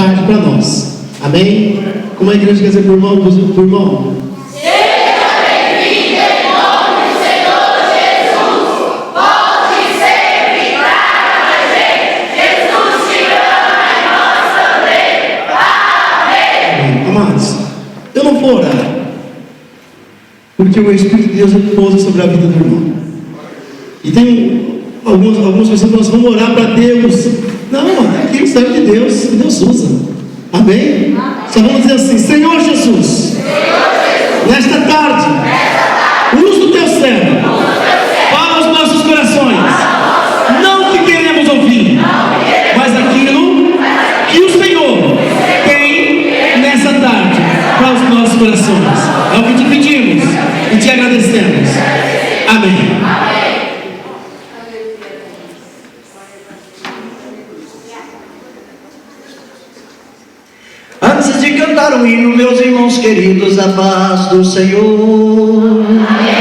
tarde para nós. Amém? Como a igreja quer dizer por irmão? Por irmão? Seja bem-vindo em nome do Senhor Jesus. Volte sempre, traga mais gente. Jesus te ama e nós também. Amém. Amados, eu não vou orar, porque o Espírito de Deus repousa sobre a vida do irmão. E tem algumas pessoas que nós vamos orar para Deus. Não, aqui o servo de Deus, que Deus usa. Amém? Só vamos dizer assim: Senhor Jesus, nesta tarde, usa o teu servo para os nossos corações. Não o que queremos ouvir, mas aquilo que o Senhor tem nessa tarde para os nossos corações. É o que te pedimos e te agradecemos. Amém. Antes de cantar um hino, meus irmãos queridos, a paz do Senhor. Amém.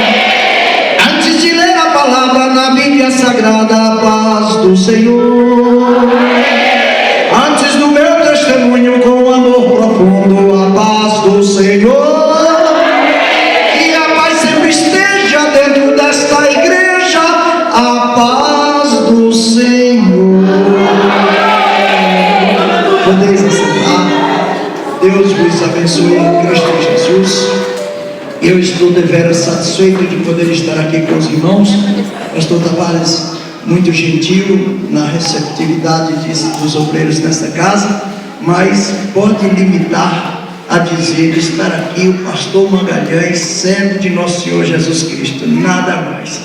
Antes de ler a palavra na Bíblia Sagrada, a paz do Senhor. Amém. Antes do meu testemunho com amor profundo, a paz do Senhor. Amém. Que a paz sempre esteja dentro desta igreja, a paz do Senhor. Podeis assentar. Deus vos abençoe em Cristo Jesus. Eu estou deveras satisfeito de poder estar aqui com os irmãos. Pastor Tavares, muito gentil na receptividade dos obreiros nesta casa, mas pode limitar a dizer estar aqui o pastor Magalhães, servo de nosso Senhor Jesus Cristo, nada mais.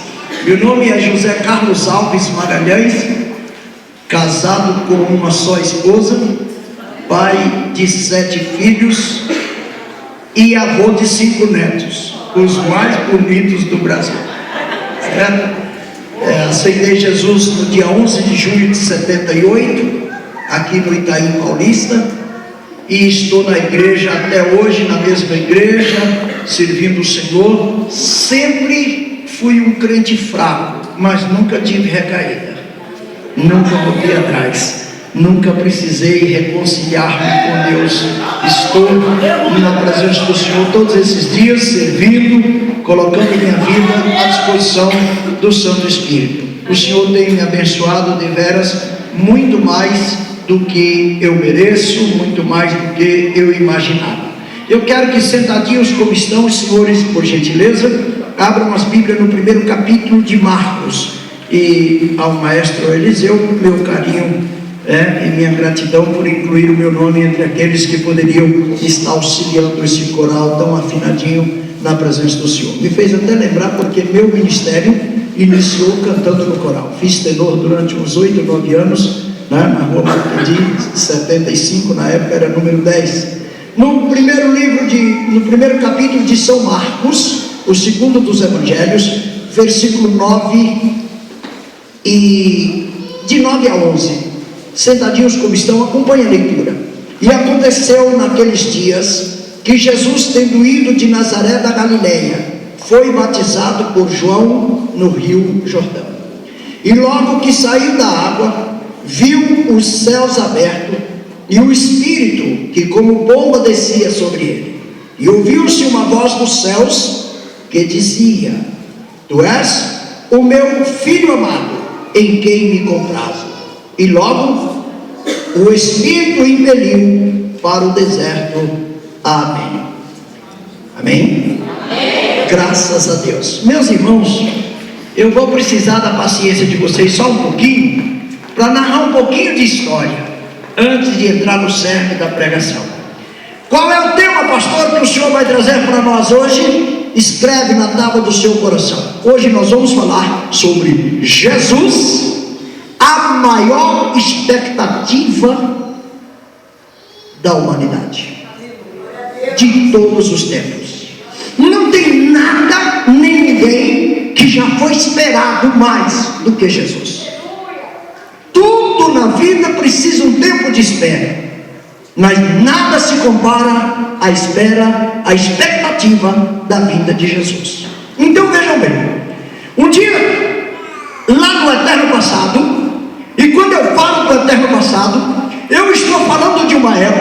Meu nome é José Carlos Alves Magalhães, casado com uma só esposa, pai de 7 filhos e avô de 5 netos, os mais bonitos do Brasil. Certo? Aceitei Jesus no dia 11 de junho de 78, aqui no Itaim Paulista, e estou na igreja até hoje, na mesma igreja, servindo o Senhor. Sempre fui um crente fraco, mas nunca tive recaída, nunca voltei atrás. Nunca precisei reconciliar-me com Deus. Estou na presença do Senhor todos esses dias, servindo, colocando minha vida à disposição do Santo Espírito. O Senhor tem me abençoado de veras, muito mais do que eu mereço, muito mais do que eu imaginava. Eu quero que sentadinhos como estão os senhores, por gentileza, abram as Bíblias no primeiro capítulo de Marcos. E ao maestro Eliseu, meu carinho e minha gratidão por incluir o meu nome entre aqueles que poderiam estar auxiliando esse coral tão afinadinho na presença do Senhor. Me fez até lembrar porque meu ministério iniciou cantando no coral. Fiz tenor durante uns 8, 9 anos, né, na rua Marquendi, 75, na época era número 10. No primeiro capítulo de São Marcos, o segundo dos evangelhos, versículo 9 e de 9 a 11. Sentadinhos como estão, acompanhe a leitura. E aconteceu naqueles dias que Jesus, tendo ido de Nazaré da Galileia, foi batizado por João no rio Jordão. E logo que saiu da água, viu os céus abertos e o Espírito que como pomba descia sobre ele. E ouviu-se uma voz dos céus que dizia: Tu és o meu Filho amado, em quem me comprazo. E logo o Espírito o impeliu para o deserto. Amém. Amém? Amém. Graças a Deus. Meus irmãos, eu vou precisar da paciência de vocês só um pouquinho, para narrar um pouquinho de história, antes de entrar no cerne da pregação. Qual é o tema, pastor, que o senhor vai trazer para nós hoje? Escreve na tábua do seu coração. Hoje nós vamos falar sobre Jesus, a maior expectativa da humanidade, de todos os tempos. Não tem nada nem ninguém que já foi esperado mais do que Jesus. Tudo na vida precisa um tempo de espera, mas nada se compara à expectativa da vinda de Jesus. Então vejam bem, um dia lá no eterno passado, e quando eu falo do eterno passado, eu estou falando de uma época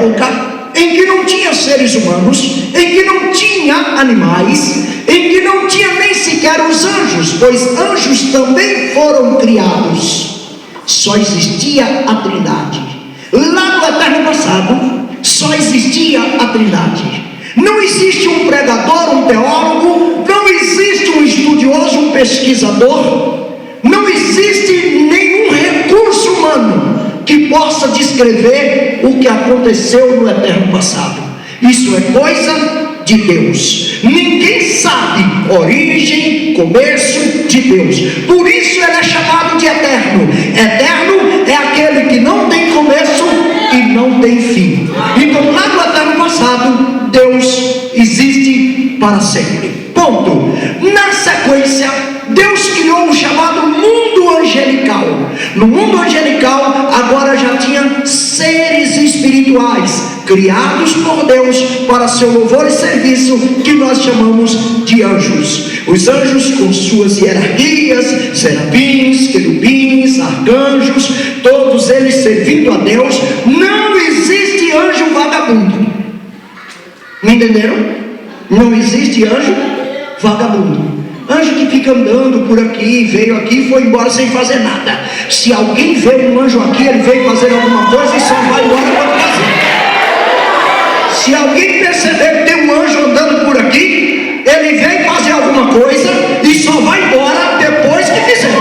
não tinha seres humanos, em que não tinha animais, em que não tinha nem sequer os anjos, pois anjos também foram criados. Só existia a Trindade. Lá no eterno passado, só existia a Trindade. Não existe um pregador, um teólogo, não existe um estudioso, um pesquisador, não existe nenhum recurso humano que possa descrever o que aconteceu no eterno passado. Isso é coisa de Deus. Ninguém sabe origem, começo de Deus. Por isso ele é chamado de eterno. Eterno é aquele que não tem começo e não tem fim. Então lá no eterno passado, Deus existe para sempre. Ponto. Na sequência, Deus criou o chamado mundo angelical. No mundo angelical agora já tinha seres espirituais criados por Deus para seu louvor e serviço, que nós chamamos de anjos. Os anjos com suas hierarquias, serafins, querubins, arcanjos, todos eles servindo a Deus. Não existe anjo vagabundo. Me entenderam? Não existe anjo vagabundo. Anjo que fica andando por aqui, veio aqui e foi embora sem fazer nada. Se alguém vê um anjo aqui, ele veio fazer alguma coisa e só vai embora quando fazer. Se alguém perceber que tem um anjo andando por aqui, ele vem fazer alguma coisa e só vai embora depois que fizer.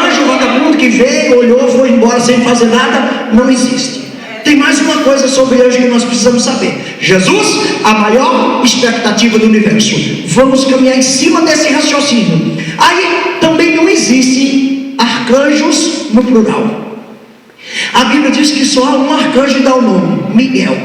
Anjo vagabundo que veio, olhou, foi embora sem fazer nada, não existe. Tem mais uma coisa sobre anjo que nós precisamos saber. Jesus, a maior expectativa do universo. Vamos caminhar em cima desse raciocínio. Aí também não existe arcanjos no plural. A Bíblia diz que só há um arcanjo e dá o nome, Miguel.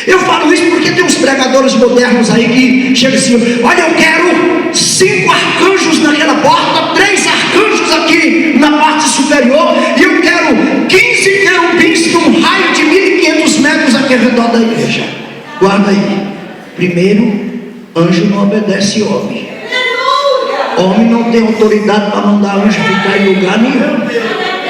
Eu falo isso porque tem uns pregadores modernos aí que chegam assim: olha, eu quero 5 arcanjos naquela porta, 3 arcanjos aqui na parte superior, e eu quero 15 querubins num raio de 1.500 metros aqui ao redor da igreja. Guarda aí. Primeiro, anjo não obedece homem. Homem não tem autoridade para mandar anjo ficar em lugar nenhum.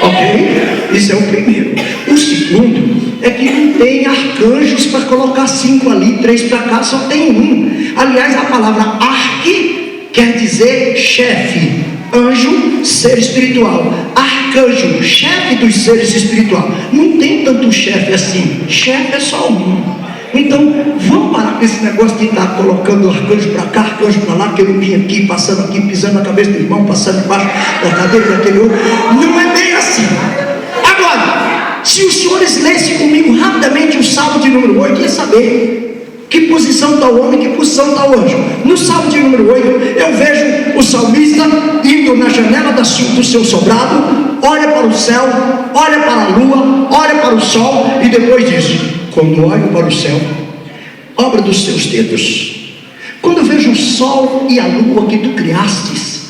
Ok? Isso é o primeiro. O segundo é que não tem arcanjos para colocar 5 ali, 3 para cá, só tem um. Aliás, a palavra arque quer dizer chefe. Anjo, ser espiritual. Arcanjo, chefe dos seres espirituais. Não tem tanto chefe assim. Chefe é só um. Então, vamos parar com esse negócio de estar colocando arcanjo para cá, arcanjo para lá, querubim aqui, passando aqui, pisando na cabeça do irmão, passando embaixo da cadeira daquele outro. Não é bem assim. Agora, se os senhores lessem comigo rapidamente o Salmo de número 8, ia saber que posição está o homem, que posição está o anjo. No Salmo de número 8, eu vejo o salmista indo na janela do seu sobrado, olha para o céu, olha para a lua, olha para o sol, e depois diz: quando olho para o céu, obra dos teus dedos, quando eu vejo o sol e a lua que tu criastes,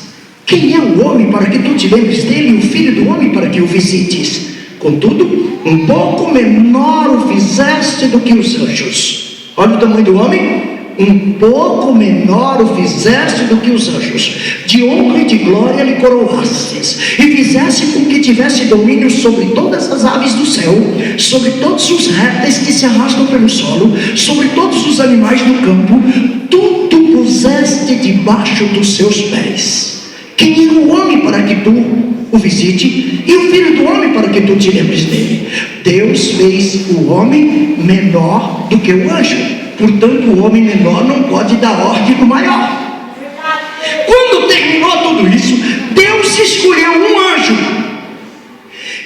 quem é o homem para que tu te lembres dele, e o filho do homem para que o visites? Contudo, um pouco menor o fizeste do que os anjos. Olha o tamanho do homem. Um pouco menor o fizeste do que os anjos. De honra e de glória lhe coroastes, e fizeste com que tivesse domínio sobre todas as aves do céu, sobre todos os répteis que se arrastam pelo solo, sobre todos os animais do campo. Tudo puseste debaixo dos seus pés. Quem é o homem para que tu o visite, e o filho do homem para que tu te lembres dele? Deus fez o homem menor do que o anjo. Portanto, o homem menor não pode dar ordem do maior. Quando terminou tudo isso, Deus escolheu um anjo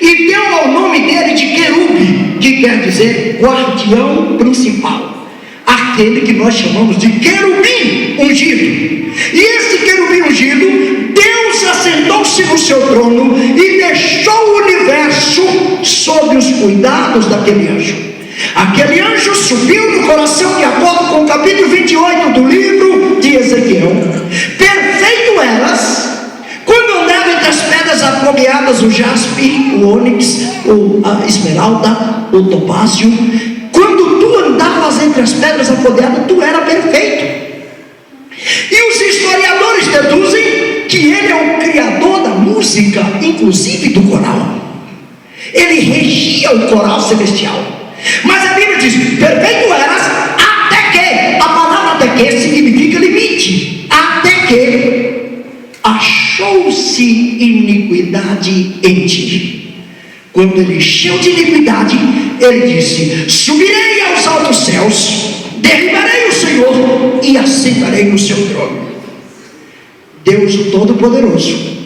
e deu ao nome dele de querube, que quer dizer guardião principal, aquele que nós chamamos de querubim ungido. E esse querubim ungido, Deus assentou-se no seu trono e deixou o universo sob os cuidados daquele anjo. Aquele anjo subiu no coração, de acordo com o capítulo 28 do livro de Ezequiel. Perfeito eras, quando andava entre as pedras apropriadas, o jaspe, o ônix, a esmeralda, o topázio. Quando tu andavas entre as pedras apropriadas, tu era perfeito. E os historiadores deduzem que ele é o criador da música, inclusive do coral. Ele regia o coral celestial. Mas a Bíblia ele diz: perfeito eras até que. A palavra até que significa limite. Até que achou-se iniquidade em ti. Quando ele encheu de iniquidade, ele disse: subirei aos altos céus, derribarei o Senhor e assentarei no seu trono. Deus o Todo-Poderoso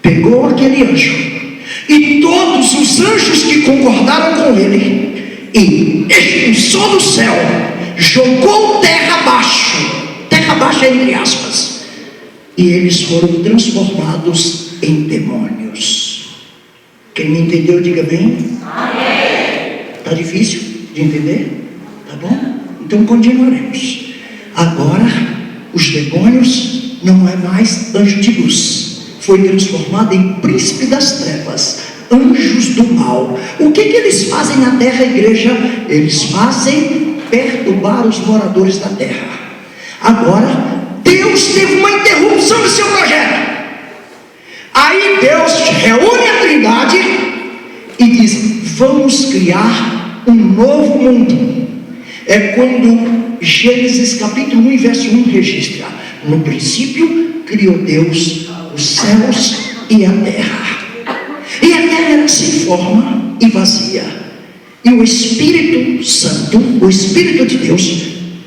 pegou aquele anjo e todos os anjos que concordaram com ele e expulsou do céu, jogou terra abaixo entre aspas, e eles foram transformados em demônios. Quem me entendeu, diga bem. Amém. Está difícil de entender? Tá bom? Então continuaremos. Agora, os demônios não é mais anjo de luz, foi transformado em príncipe das trevas, anjos do mal. O que eles fazem na terra, igreja? Eles fazem perturbar os moradores da terra. Agora, Deus teve uma interrupção do seu projeto. Aí Deus reúne a Trindade e diz: vamos criar um novo mundo. É quando Gênesis capítulo 1 verso 1 registra: no princípio criou Deus os céus e a terra. E a terra era sem forma e vazia, e o Espírito Santo, o Espírito de Deus,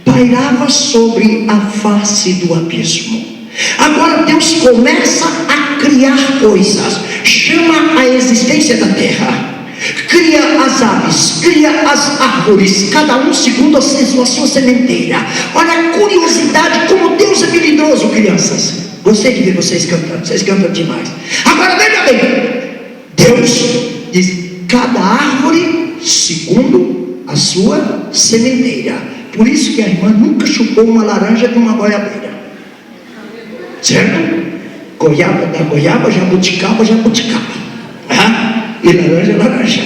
pairava sobre a face do abismo. Agora Deus começa a criar coisas, chama a existência da terra, cria as aves, cria as árvores, cada um segundo a sua sementeira. Olha a curiosidade, como Deus é habilidoso, crianças. Gostei de ver vocês cantam demais. Agora veja bem, Deus diz: cada árvore segundo a sua sementeira. Por isso que a irmã nunca chupou uma laranja de uma goiabeira, certo? Goiaba da goiaba, jabuticaba. E laranja.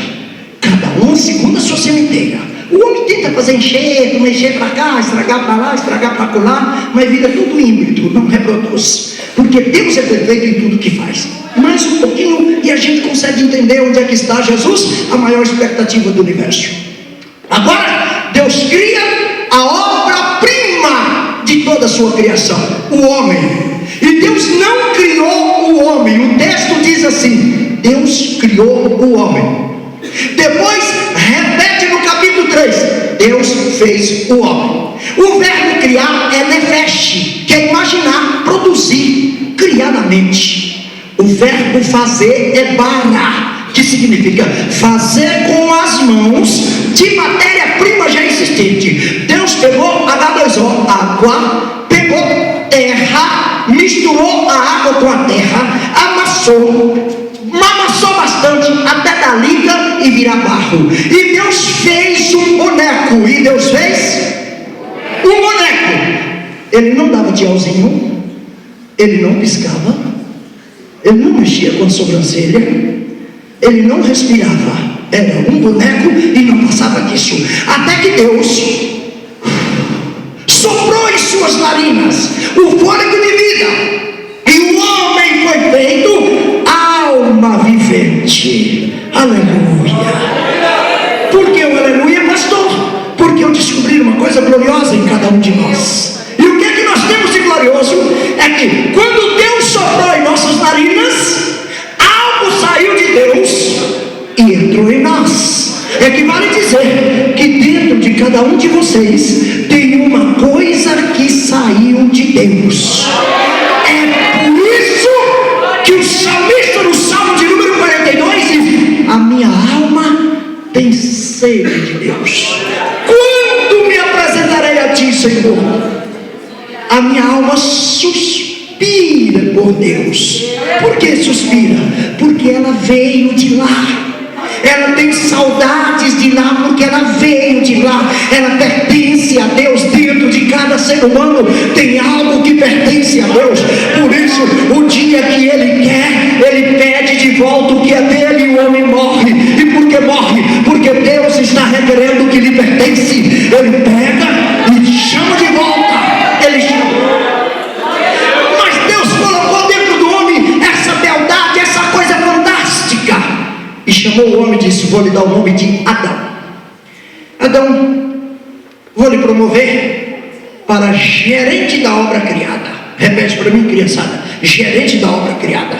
Cada um segundo a sua sementeira. O homem tenta fazer enxerto, mexer para cá, estragar para lá, estragar para colar, mas vira tudo híbrido, não reproduz. Porque Deus é perfeito em tudo que faz. Mais um pouquinho e a gente consegue entender onde é que está Jesus, a maior expectativa do universo. Agora, Deus cria a obra-prima de toda a sua criação, o homem. E Deus não criou o homem. O texto diz assim: Deus criou o homem. Depois repete no capítulo 3: Deus fez o homem. O verbo criar é nefesh, que é imaginar, produzir, criar na mente. O verbo fazer é bara, que significa fazer com as mãos de matéria-prima já existente. Deus pegou H2O, água, pegou terra, misturou a água com a terra, amassou bastante até dar liga e virar barro. E Deus fez um boneco. E Deus fez um boneco. Ele não dava tchauzinho, ele não piscava, ele não mexia com a sobrancelha, ele não respirava. Era um boneco e não passava disso. Até que Deus soprou em suas narinas o fôlego de vida, e o homem foi feito alma vivente. Aleluia. Por que o aleluia, pastor? Porque eu descobri uma coisa gloriosa em cada um de nós. E o que é que nós temos de glorioso? É que quando Deus soprou em nossas narinas, algo saiu de Deus e entrou em nós. Equivale dizer que dentro de cada um de vocês tem uma coisa que saiu de Deus. É por isso que o salmista no Salmo de número 42 diz: a minha alma tem sede de Deus. Quando me apresentarei a ti, Senhor? A minha alma suspira por Deus. Por que suspira? Porque ela veio de lá. Ela tem saudades de lá, porque ela veio de lá. Ela pertence a Deus. Dentro de cada ser humano tem algo que pertence a Deus. Por isso, o dia que ele quer, ele pede de volta o que é dele, e o homem morre. E por que morre? Porque Deus está requerendo o que lhe pertence. Ele pega e chama de volta. Ele chama. Mas Deus colocou dentro do homem essa beldade, essa coisa fantástica, e chamou o homem e disse: vou lhe dar o nome de Adão. Adão, vou lhe promover para gerente da obra criada. Repete para mim, criançada: gerente da obra criada.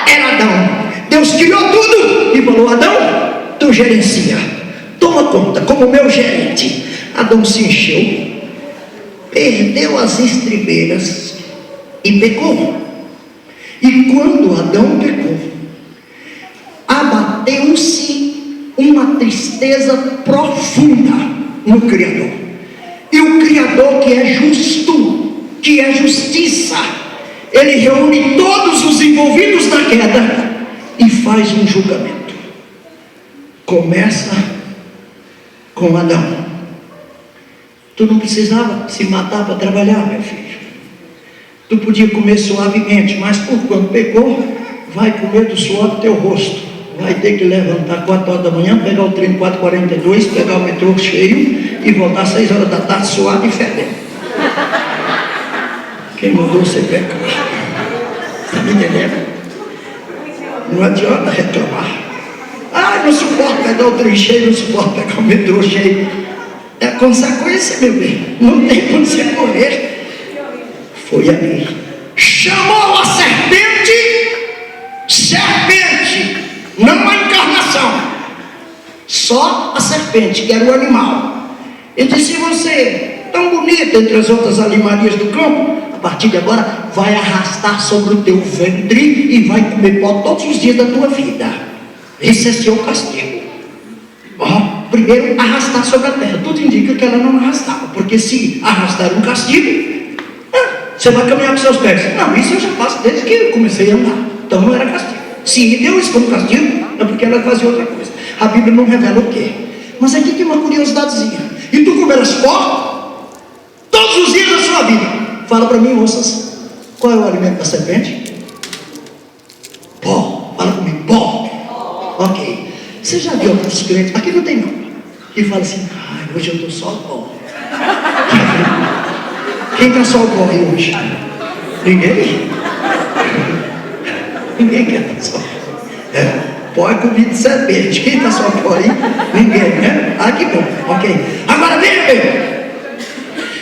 Era Adão. Deus criou tudo e falou: Adão, tu gerencia, toma conta como meu gerente. Adão se encheu, perdeu as estribeiras e pecou. E quando Adão pecou, abateu-se uma tristeza profunda no Criador. E o Criador, que é justo, que é justiça, ele reúne todos os envolvidos na queda e faz um julgamento. Começa com Adão. Tu não precisava se matar para trabalhar, meu filho. Tu podia comer suavemente, mas por quando pecou, vai comer do suor do teu rosto. Vai ter que levantar 4 horas da manhã, pegar o trem 4h42, pegar o metrô cheio e voltar 6 horas da tarde suado e fedendo. Quem mandou você pecar? Está me entendendo? Não adianta reclamar. Ah, não suporto pegar o trem cheio, não suporto pegar o metrô cheio. É consequência, meu bem. Não tem como você correr. Foi ali. Chamou a serpente, serpente, não a encarnação, só a serpente, que era o animal. Ele disse: você, tão bonita entre as outras animarias do campo, a partir de agora vai arrastar sobre o teu ventre e vai comer pó todos os dias da tua vida. Esse é seu castigo. Primeiro, arrastar sobre a terra. Tudo indica que ela não arrastava, porque se arrastar um castigo, você vai caminhar com seus pés. Não, isso eu já faço desde que eu comecei a andar. Então não era castigo. Se deu isso como castigo, é porque ela fazia outra coisa. A Bíblia não revela o quê. Mas aqui tem uma curiosidadezinha. E tu comerás pó todos os dias da sua vida. Fala para mim, moças, qual é o alimento da serpente? Pó. Fala comigo, pó. Ok. Você já viu alguns crentes, aqui não tem não, que fala assim: ai, hoje eu estou só pó. Quem está só o pó aí hoje? Ninguém? Ninguém quer estar só. Pó é comida de serpente. Quem está só o pó aí? Ninguém, né? Ah, que bom. Ok. Agora veja bem.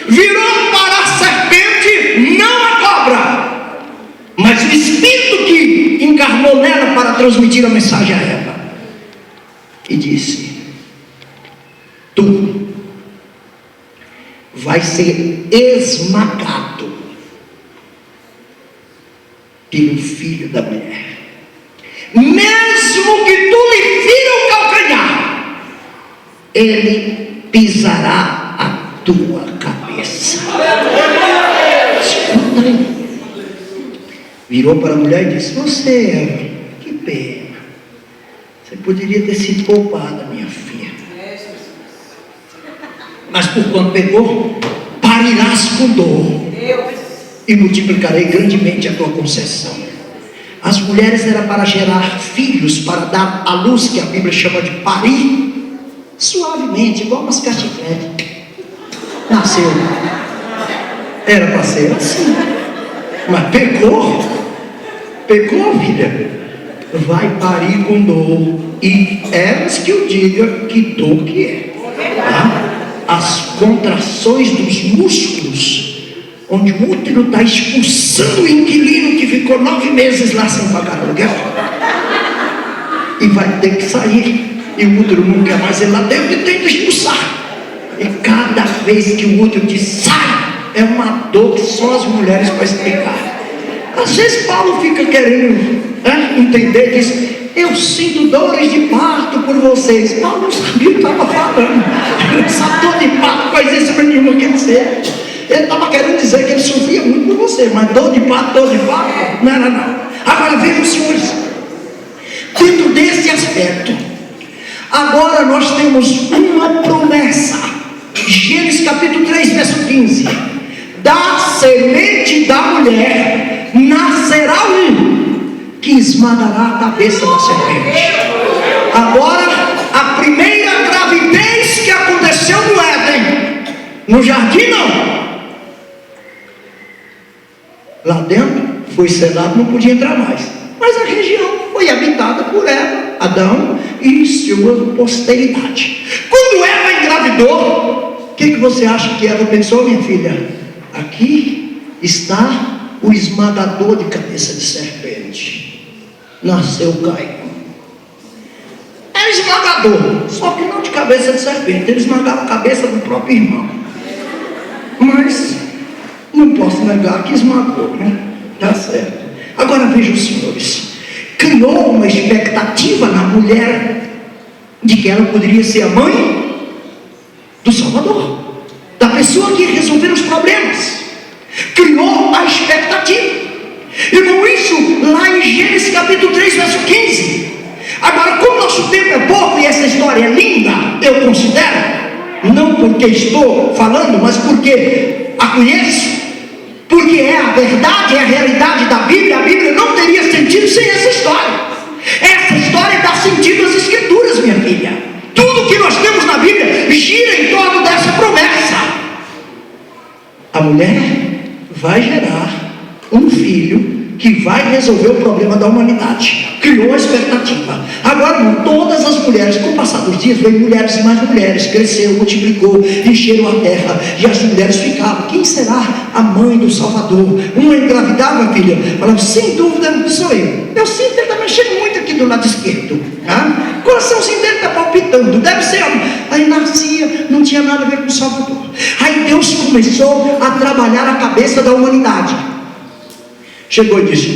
Virou para a serpente, não a cobra, mas o Espírito que encarnou nela para transmitir a mensagem a ela. E disse: tu vai ser esmagado pelo filho da mulher. Mesmo que tu lhe fira o calcanhar, ele pisará a tua cabeça. Escuta aí. Virou para a mulher e disse: você, que pena. Você poderia ter sido poupada, minha filha. Mas por quanto pecou, parirás com dor, e multiplicarei grandemente a tua concessão. As mulheres eram para gerar filhos, para dar a luz, que a Bíblia chama de parir, suavemente, igual mascar chiclete. Nasceu. Era para ser assim. Mas pecou, filha. Vai parir com dor, e elas que o diga que dor que é. Tá? As contrações dos músculos, onde o útero está expulsando o inquilino que ficou 9 meses lá sem pagar aluguel, e vai ter que sair, e o útero não quer mais ir lá dentro e tem que expulsar. E cada vez que o útero diz sai, é uma dor que só as mulheres podem explicar. Às vezes Paulo fica querendo entender, diz: eu sinto dores de parto por vocês. Paulo não sabia o que estava falando. Essa dor de parto faz isso nenhuma quer dizer. Ele estava querendo dizer que ele sofria muito por você, mas dor de parto, não era não. Agora vejam, senhores, dentro desse aspecto, agora nós temos uma promessa. Gênesis capítulo 3, verso 15: da semente da mulher nascerá que esmagará a cabeça da serpente. Agora, a primeira gravidez que aconteceu no Éden, no jardim não, lá dentro foi selado, não podia entrar mais. mas a região foi habitada por Eva, Adão e sua posteridade. Quando Eva engravidou, o que você acha que Eva pensou, minha filha? Aqui está o esmagador de cabeça de serpente. Nasceu Caim. É esmagador, só que não de cabeça de serpente. Ele esmagava a cabeça do próprio irmão. Mas não posso negar que esmagou, né? Tá certo. Agora vejam, senhores, criou uma expectativa na mulher de que ela poderia ser a mãe do Salvador, da pessoa que ia resolver os problemas. Criou a expectativa. Irmão, isso lá em Gênesis capítulo 3, verso 15. Agora, como nosso tempo é pouco e essa história é linda, eu considero, não porque estou falando, mas porque a conheço, porque é a verdade, é a realidade da Bíblia. A Bíblia não teria sentido sem essa história. Essa história dá sentido às Escrituras, minha filha. Tudo que nós temos na Bíblia gira em torno dessa promessa. A mulher vai gerar um filho que vai resolver o problema da humanidade. Criou a expectativa. Agora, não, todas as mulheres, com o passar dos dias, veio mulheres e mais mulheres, cresceu, multiplicou, encheram a terra, e as mulheres ficavam: quem será a mãe do Salvador? Uma engravidava, filha, falava: sem dúvida sou eu. Meu cinto está mexendo muito aqui do lado esquerdo, tá? O coraçãozinho dele está palpitando, deve ser. Aí nascia, não tinha nada a ver com o Salvador. Aí Deus começou a trabalhar a cabeça da humanidade. Chegou e disse: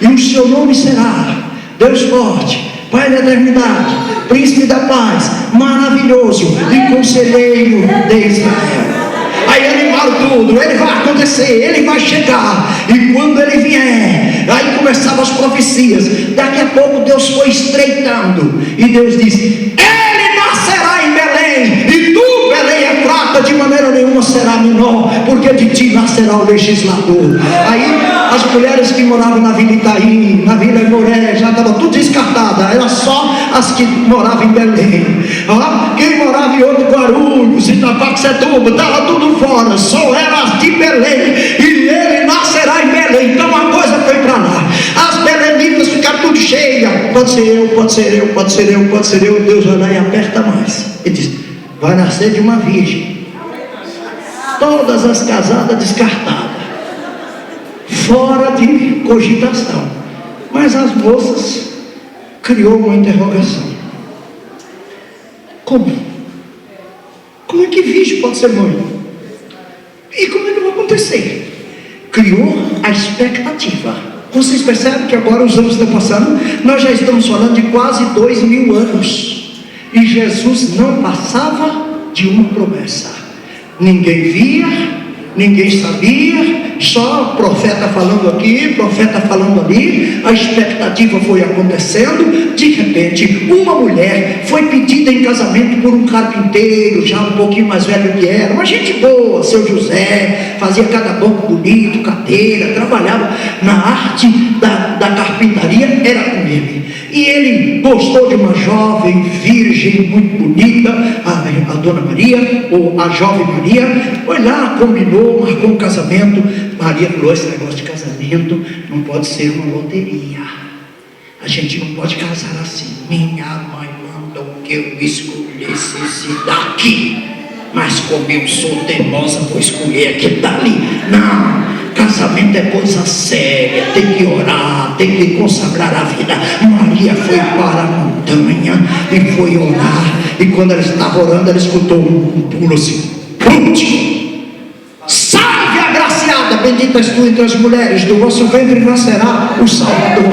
e o seu nome será Deus forte, Pai da eternidade, Príncipe da paz, maravilhoso e conselheiro de Israel. Aí animaram tudo, ele vai acontecer, ele vai chegar, e quando ele vier, aí começavam as profecias. Daqui a pouco Deus foi estreitando, e Deus disse: ele nascerá em Belém, e tu, Belém Efrata, de maneira nenhuma será menor, porque de ti nascerá o legislador. Aí as mulheres que moravam na Vila Itaim, na Vila Moré, já estavam tudo descartadas, eram só as que moravam em Belém. Quem morava em outro Guarulhos, Itapaxetuba, estava tudo fora, só eram as de Belém, e ele nascerá em Belém. Então a coisa foi para lá. As belenitas ficaram tudo cheias. Pode ser eu, pode ser eu, pode ser eu, pode ser eu. Deus vai lá e aperta mais. Ele diz: vai nascer de uma virgem. Todas as casadas descartadas, fora de cogitação. Mas as moças criou uma interrogação: como é que virgem pode ser mãe? E como é que vai acontecer? Criou a expectativa. Vocês percebem que agora os anos estão passando? Nós já estamos falando de quase 2000 anos, e Jesus não passava de uma promessa. Ninguém via, ninguém sabia, só profeta falando aqui, profeta falando ali. A expectativa foi acontecendo. De repente, uma mulher foi pedida em casamento por um carpinteiro, já um pouquinho mais velho que era, uma gente boa, seu José, fazia cada banco bonito, cadeira, trabalhava na arte da carpintaria, era com ele. E ele gostou de uma jovem virgem muito bonita, a dona Maria, ou a jovem Maria. Foi lá, combinou, marcou um casamento. Maria falou: esse negócio de casamento não pode ser uma loteria, a gente não pode casar assim. Minha mãe mandou que eu escolhesse esse daqui, mas como eu sou teimosa, vou escolher aquele dali. Não, casamento é coisa séria, tem que orar, tem que consagrar a vida. Maria foi para a montanha e foi orar, e quando ela estava orando, ela escutou um pulo assim: salve agraciada, bendita és tu entre as mulheres, do vosso ventre nascerá o Salvador.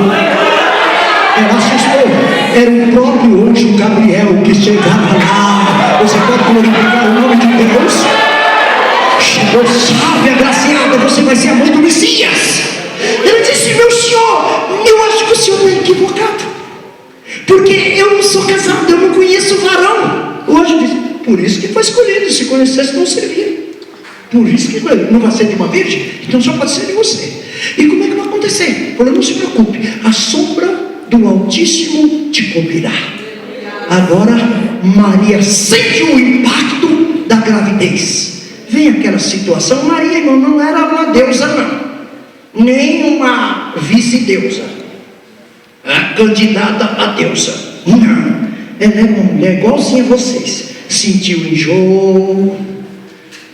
Ela assustou, era o próprio anjo Gabriel que chegava lá. Você pode glorificar o nome de Deus? Chegou: salve agraciada, você vai ser a mãe do Messias. Ele disse: meu senhor, eu acho que o senhor é equivocado, porque eu não sou casado, eu não conheço varão. O anjo disse: por isso que foi escolhido, se conhecesse não servia. Por isso que não vai ser de uma virgem, então só pode ser de você. E como é que vai acontecer? Falou: não se preocupe, a sombra do Altíssimo te cobrirá. Agora Maria sente o impacto da gravidez. Vem aquela situação. Maria, irmão, não era uma deusa, não, nem uma vice-deusa. candidata a deusa. Não, ela é uma mulher igualzinha a vocês. Sentiu enjoo,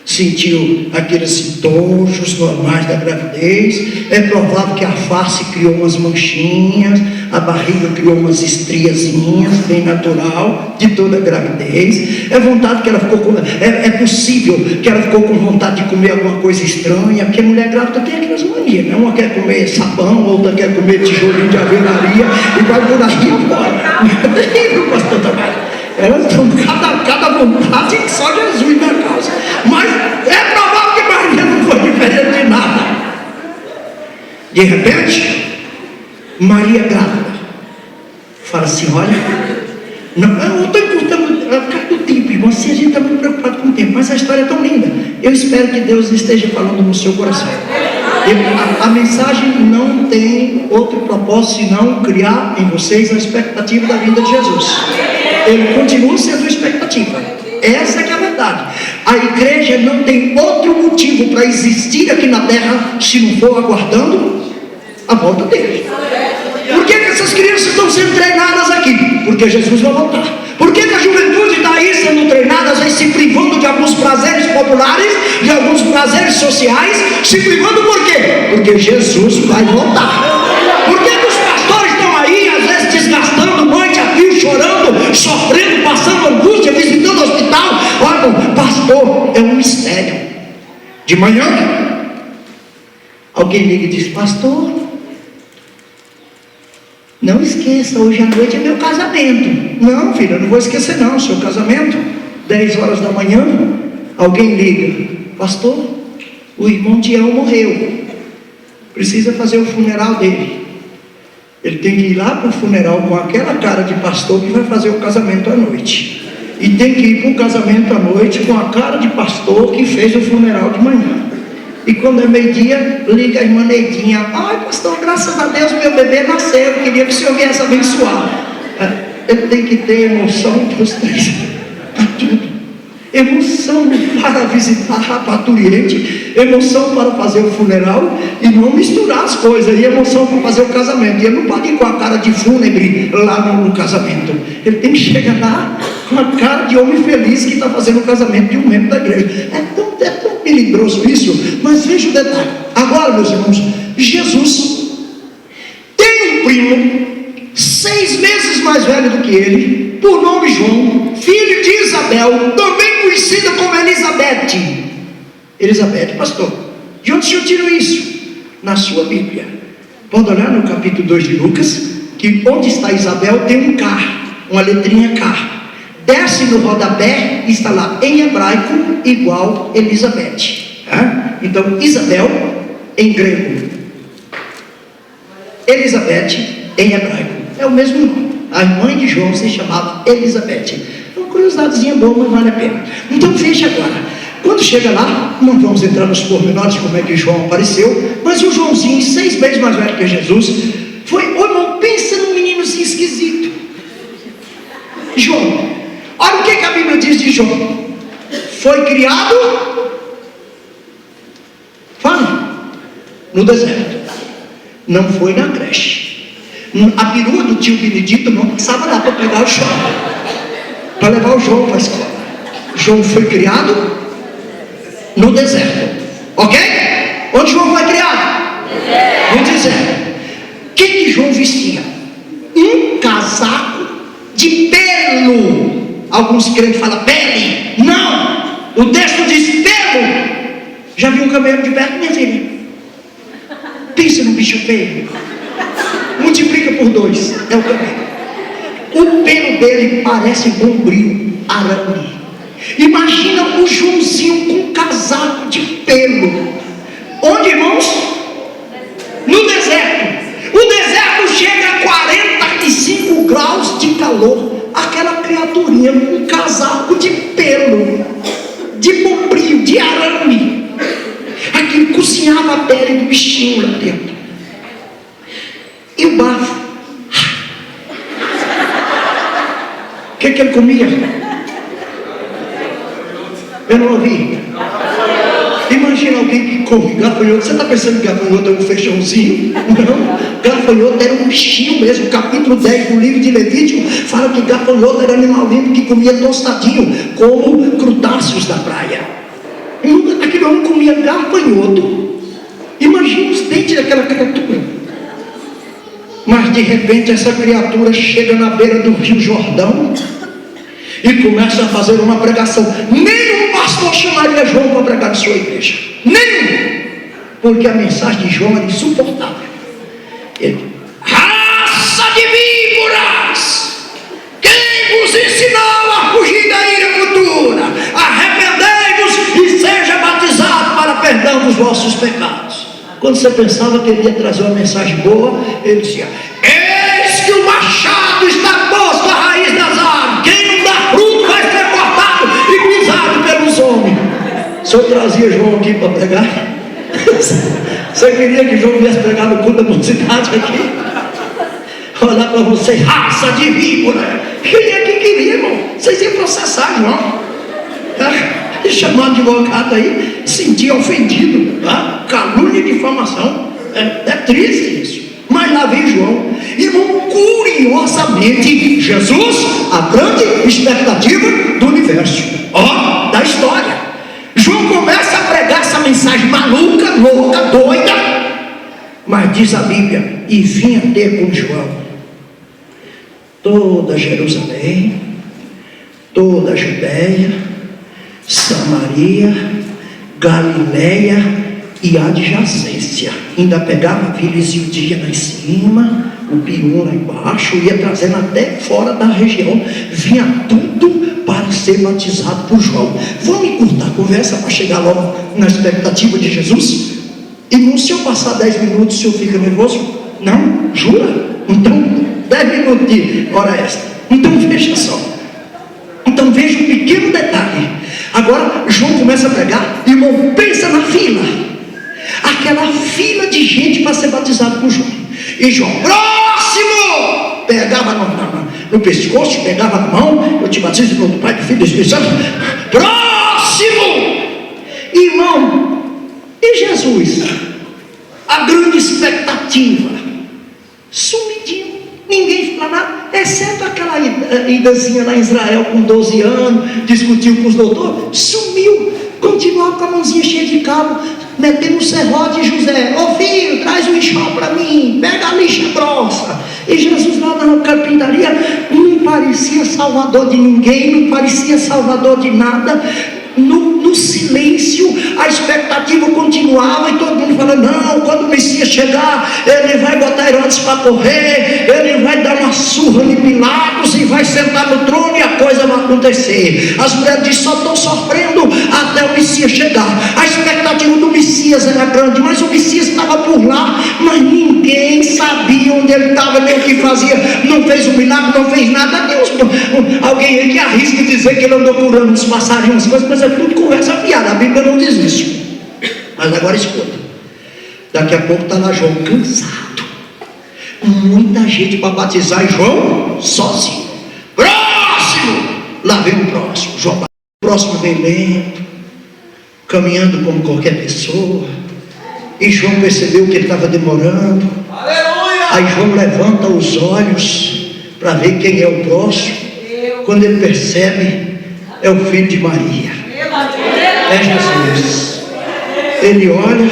sentiu aqueles sintomas normais da gravidez. É provável que a face criou umas manchinhas, a barriga criou umas estriazinhas, bem natural de toda a gravidez. É vontade que ela ficou com, é possível que ela ficou com vontade de comer alguma coisa estranha, porque a mulher grávida tem aquelas manias, né? Uma quer comer sabão, outra quer comer tijolinho de alvenaria e vai por aí agora. É terrível, pastor Tamara. Elas estão cada vontade que só Jesus na causa. Mas é provável que Maria não foi diferente de nada. De repente, Maria grávida fala assim: olha, não, eu estou encurtando a cara do tempo, irmão, assim a gente está muito preocupado com o tempo, mas a história é tão linda. Eu espero que Deus esteja falando no seu coração. A mensagem não tem outro propósito senão criar em vocês a expectativa da vinda de Jesus. Ele continua sendo expectativa. Essa que é a verdade. A igreja não tem outro motivo para existir aqui na terra se não for aguardando a volta dele. Por que essas crianças estão sendo treinadas aqui? Porque Jesus vai voltar. Por que a juventude está aí sendo treinada, às vezes se privando de alguns prazeres populares, de alguns prazeres sociais? Se privando por quê? Porque Jesus vai voltar. Por que os pastores estão aí, às vezes desgastando noite a fio, chorando, sofrendo, passando angústia, visitando o hospital? Olha, pastor, é um mistério. De manhã, alguém liga e diz: pastor, não esqueça, hoje à noite é meu casamento. Não, filho, eu não vou esquecer não, seu casamento, 10 horas da manhã, alguém liga: pastor, o irmão Tião morreu, precisa fazer o funeral dele. Ele tem que ir lá para o funeral com aquela cara de pastor que vai fazer o casamento à noite, e tem que ir para o casamento à noite com a cara de pastor que fez o funeral de manhã. E quando é meio-dia, liga a irmã Neidinha: ai pastor, graças a Deus meu bebê nasceu, queria que o senhor viesse abençoar. Ele tem que ter emoção para os três, para tudo. Emoção para visitar a parturiente, emoção para fazer o funeral, e não misturar as coisas, e emoção para fazer o casamento. E ele não pode ir com a cara de fúnebre lá no casamento. Ele tem que chegar lá com a cara de homem feliz que está fazendo o casamento de um membro da igreja. É tão melindroso isso. Mas veja o detalhe. Agora, meus irmãos, Jesus tem um primo 6 meses mais velho do que ele, por nome João, filho de Isabel, também conhecida como Elizabeth. Elizabeth, pastor, de onde o senhor tirou isso? Na sua Bíblia. Pode olhar no capítulo 2 de Lucas, que onde está Isabel tem um K, uma letrinha K. Desce no rodapé e está lá em hebraico igual Elizabeth. Então Isabel em grego, Elizabeth em hebraico, é o mesmo nome. A mãe de João se chamava Elizabeth. É uma curiosidadezinha boa, mas vale a pena. Então veja agora, quando chega lá, não vamos entrar nos pormenores de como é que João apareceu, mas o Joãozinho, 6 meses mais velho que Jesus, foi, irmão, pensa num meninozinho esquisito. João, olha o que a Bíblia diz de João. Foi criado, fala, no deserto. Não foi na creche. A perua do tio Benedito não passava lá para pegar o João, para levar o João para a escola. João foi criado no deserto, ok? Onde João foi criado? No deserto. O que João vestia? Um casaco de pelo. Alguns crentes falam pele. Não, o texto diz pelo. Já viu um camelo de perto, minha filha? Pensa num bicho feio. Multiplica por 2, é o camelo. O pelo dele parece bombril, arame. Imagina o Joãozinho com um casaco de pelo. Onde, irmãos? No deserto. O deserto chega a 45 graus de calor. Aquela criaturinha com um casaco de pelo, de bombril, de arame. Aquilo cozinhava a pele do bichinho lá dentro. E o bafo? O que ele comia? Eu não ouvi. Imagina alguém que come gafanhoto. Você está pensando que gafanhoto é um feijãozinho? Não, gafanhoto era um bichinho mesmo. Capítulo 10 do livro de Levítico fala que gafanhoto era animal vivo que comia tostadinho, como crutáceos da praia. E aquele homem comia gafanhoto. Imagina os dentes daquela criatura. Mas de repente essa criatura chega na beira do Rio Jordão e começa a fazer uma pregação. Nenhum pastor chamaria João para pregar na sua igreja. Nenhum. Porque a mensagem de João era insuportável. Ele: raça de víboras, quem vos ensinou a fugir da ira futura? Arrependei-vos e seja batizado para perdão dos vossos pecados. Quando você pensava que ele ia trazer uma mensagem boa, ele dizia: eis que o machado está posto à raiz das árvores, quem não dá fruto vai ser cortado e pisado pelos homens. O senhor trazia João aqui para pregar? Você queria que João viesse pregar no culto da mocidade aqui? Olhar para você, raça de víbora. Quem é que queria, irmão? Vocês iam processar João. Chamando de advogado aí, sentia ofendido, tá? Calúnia e difamação. É triste isso. Mas lá vem João. Irmão, curiosamente, Jesus, a grande expectativa do universo, da história. João começa a pregar essa mensagem maluca, louca, doida. Mas diz a Bíblia: e vinha ter com João toda Jerusalém, toda a Judéia, Samaria, Galileia e adjacência. Ainda pegava vilas e o dia lá em cima, o Pium lá embaixo, ia trazendo até fora da região. Vinha tudo para ser batizado por João. Vamos encurtar a conversa para chegar logo na expectativa de Jesus? Irmão, se eu passar 10 minutos, o senhor fica nervoso? Não? Jura? Então, 10 minutos de hora extra. Então veja só. Então veja um pequeno detalhe. Agora João começa a pregar. Irmão, pensa na fila. Aquela fila de gente para ser batizado por João. E João, próximo! Pegava no pescoço, pegava na mão. Eu te batizo em nome do Pai, do Filho e do Espírito Santo. Próximo! Irmão, e Jesus? A grande expectativa. Sumidinho. Ninguém fala nada, exceto aquela idazinha lá em Israel com 12 anos, discutiu com os doutores, sumiu, continuava com a mãozinha cheia de cabo, metendo o serrote de José: ô filho, traz o enxó para mim, pega a lixa grossa. E Jesus lá na carpintaria não parecia salvador de ninguém, não parecia salvador de nada. No silêncio, a expectativa continuava e todo mundo falando: não, quando o Messias chegar, ele vai botar Herodes para correr, ele vai dar uma surra em Pilatos e vai sentar no trono e a coisa vai acontecer. As mulheres dizem: só estão sofrendo até o Messias chegar. A expectativa do Messias era grande, mas o Messias estava por lá, mas ninguém sabia onde ele estava, nem o que fazia. Não fez um milagre, não fez nada. Deus, alguém aí que arrisca dizer que ele andou curando os passarinhos, as coisas, mas é tudo conversa fiada. A Bíblia não diz isso. Mas agora escuta. Daqui a pouco está lá João cansado. Muita gente para batizar e João sozinho. Próximo! Lá vem o próximo. João, o próximo vem lento, caminhando como qualquer pessoa. E João percebeu que ele estava demorando. Aleluia! Aí João levanta os olhos para ver quem é o próximo. Quando ele percebe, é o filho de Maria. É Jesus. Ele olha,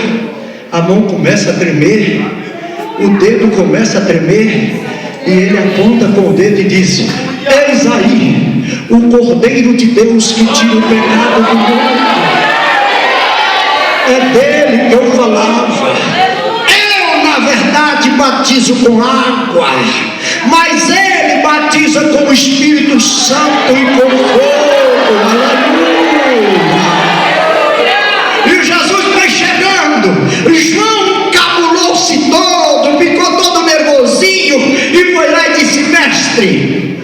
a mão começa a tremer, o dedo começa a tremer, e ele aponta com o dedo e diz: eis aí o Cordeiro de Deus que tira o pecado do mundo. É dele que eu falava. Eu, na verdade, batizo com água, mas ele batiza com o Espírito Santo e com fogo. Aleluia! E Jesus foi chegando. João cabulou-se todo, ficou todo nervosinho e foi lá e disse: mestre,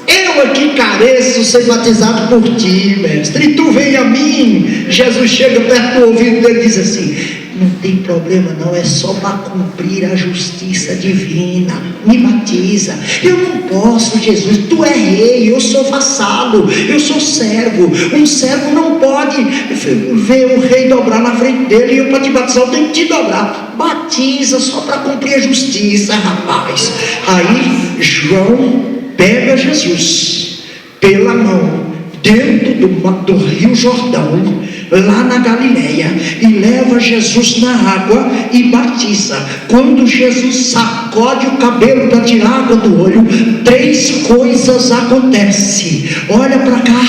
eu aqui careço ser batizado por ti, mestre, e tu vem a mim. Jesus chega perto do ouvido dele e diz assim: Não tem problema não, é só para cumprir a justiça divina. Me batiza. Eu não posso, Jesus, tu é rei, eu sou vassalo, eu sou servo. Um servo não pode ver o rei dobrar na frente dele, e eu para te batizar eu tenho que te dobrar. Batiza só para cumprir a justiça, rapaz. Aí João pega Jesus pela mão dentro do Rio Jordão, lá na Galileia, e leva Jesus na água e batiza. Quando Jesus sacode o cabelo para tirar água do olho, 3 coisas acontecem. Olha para cá,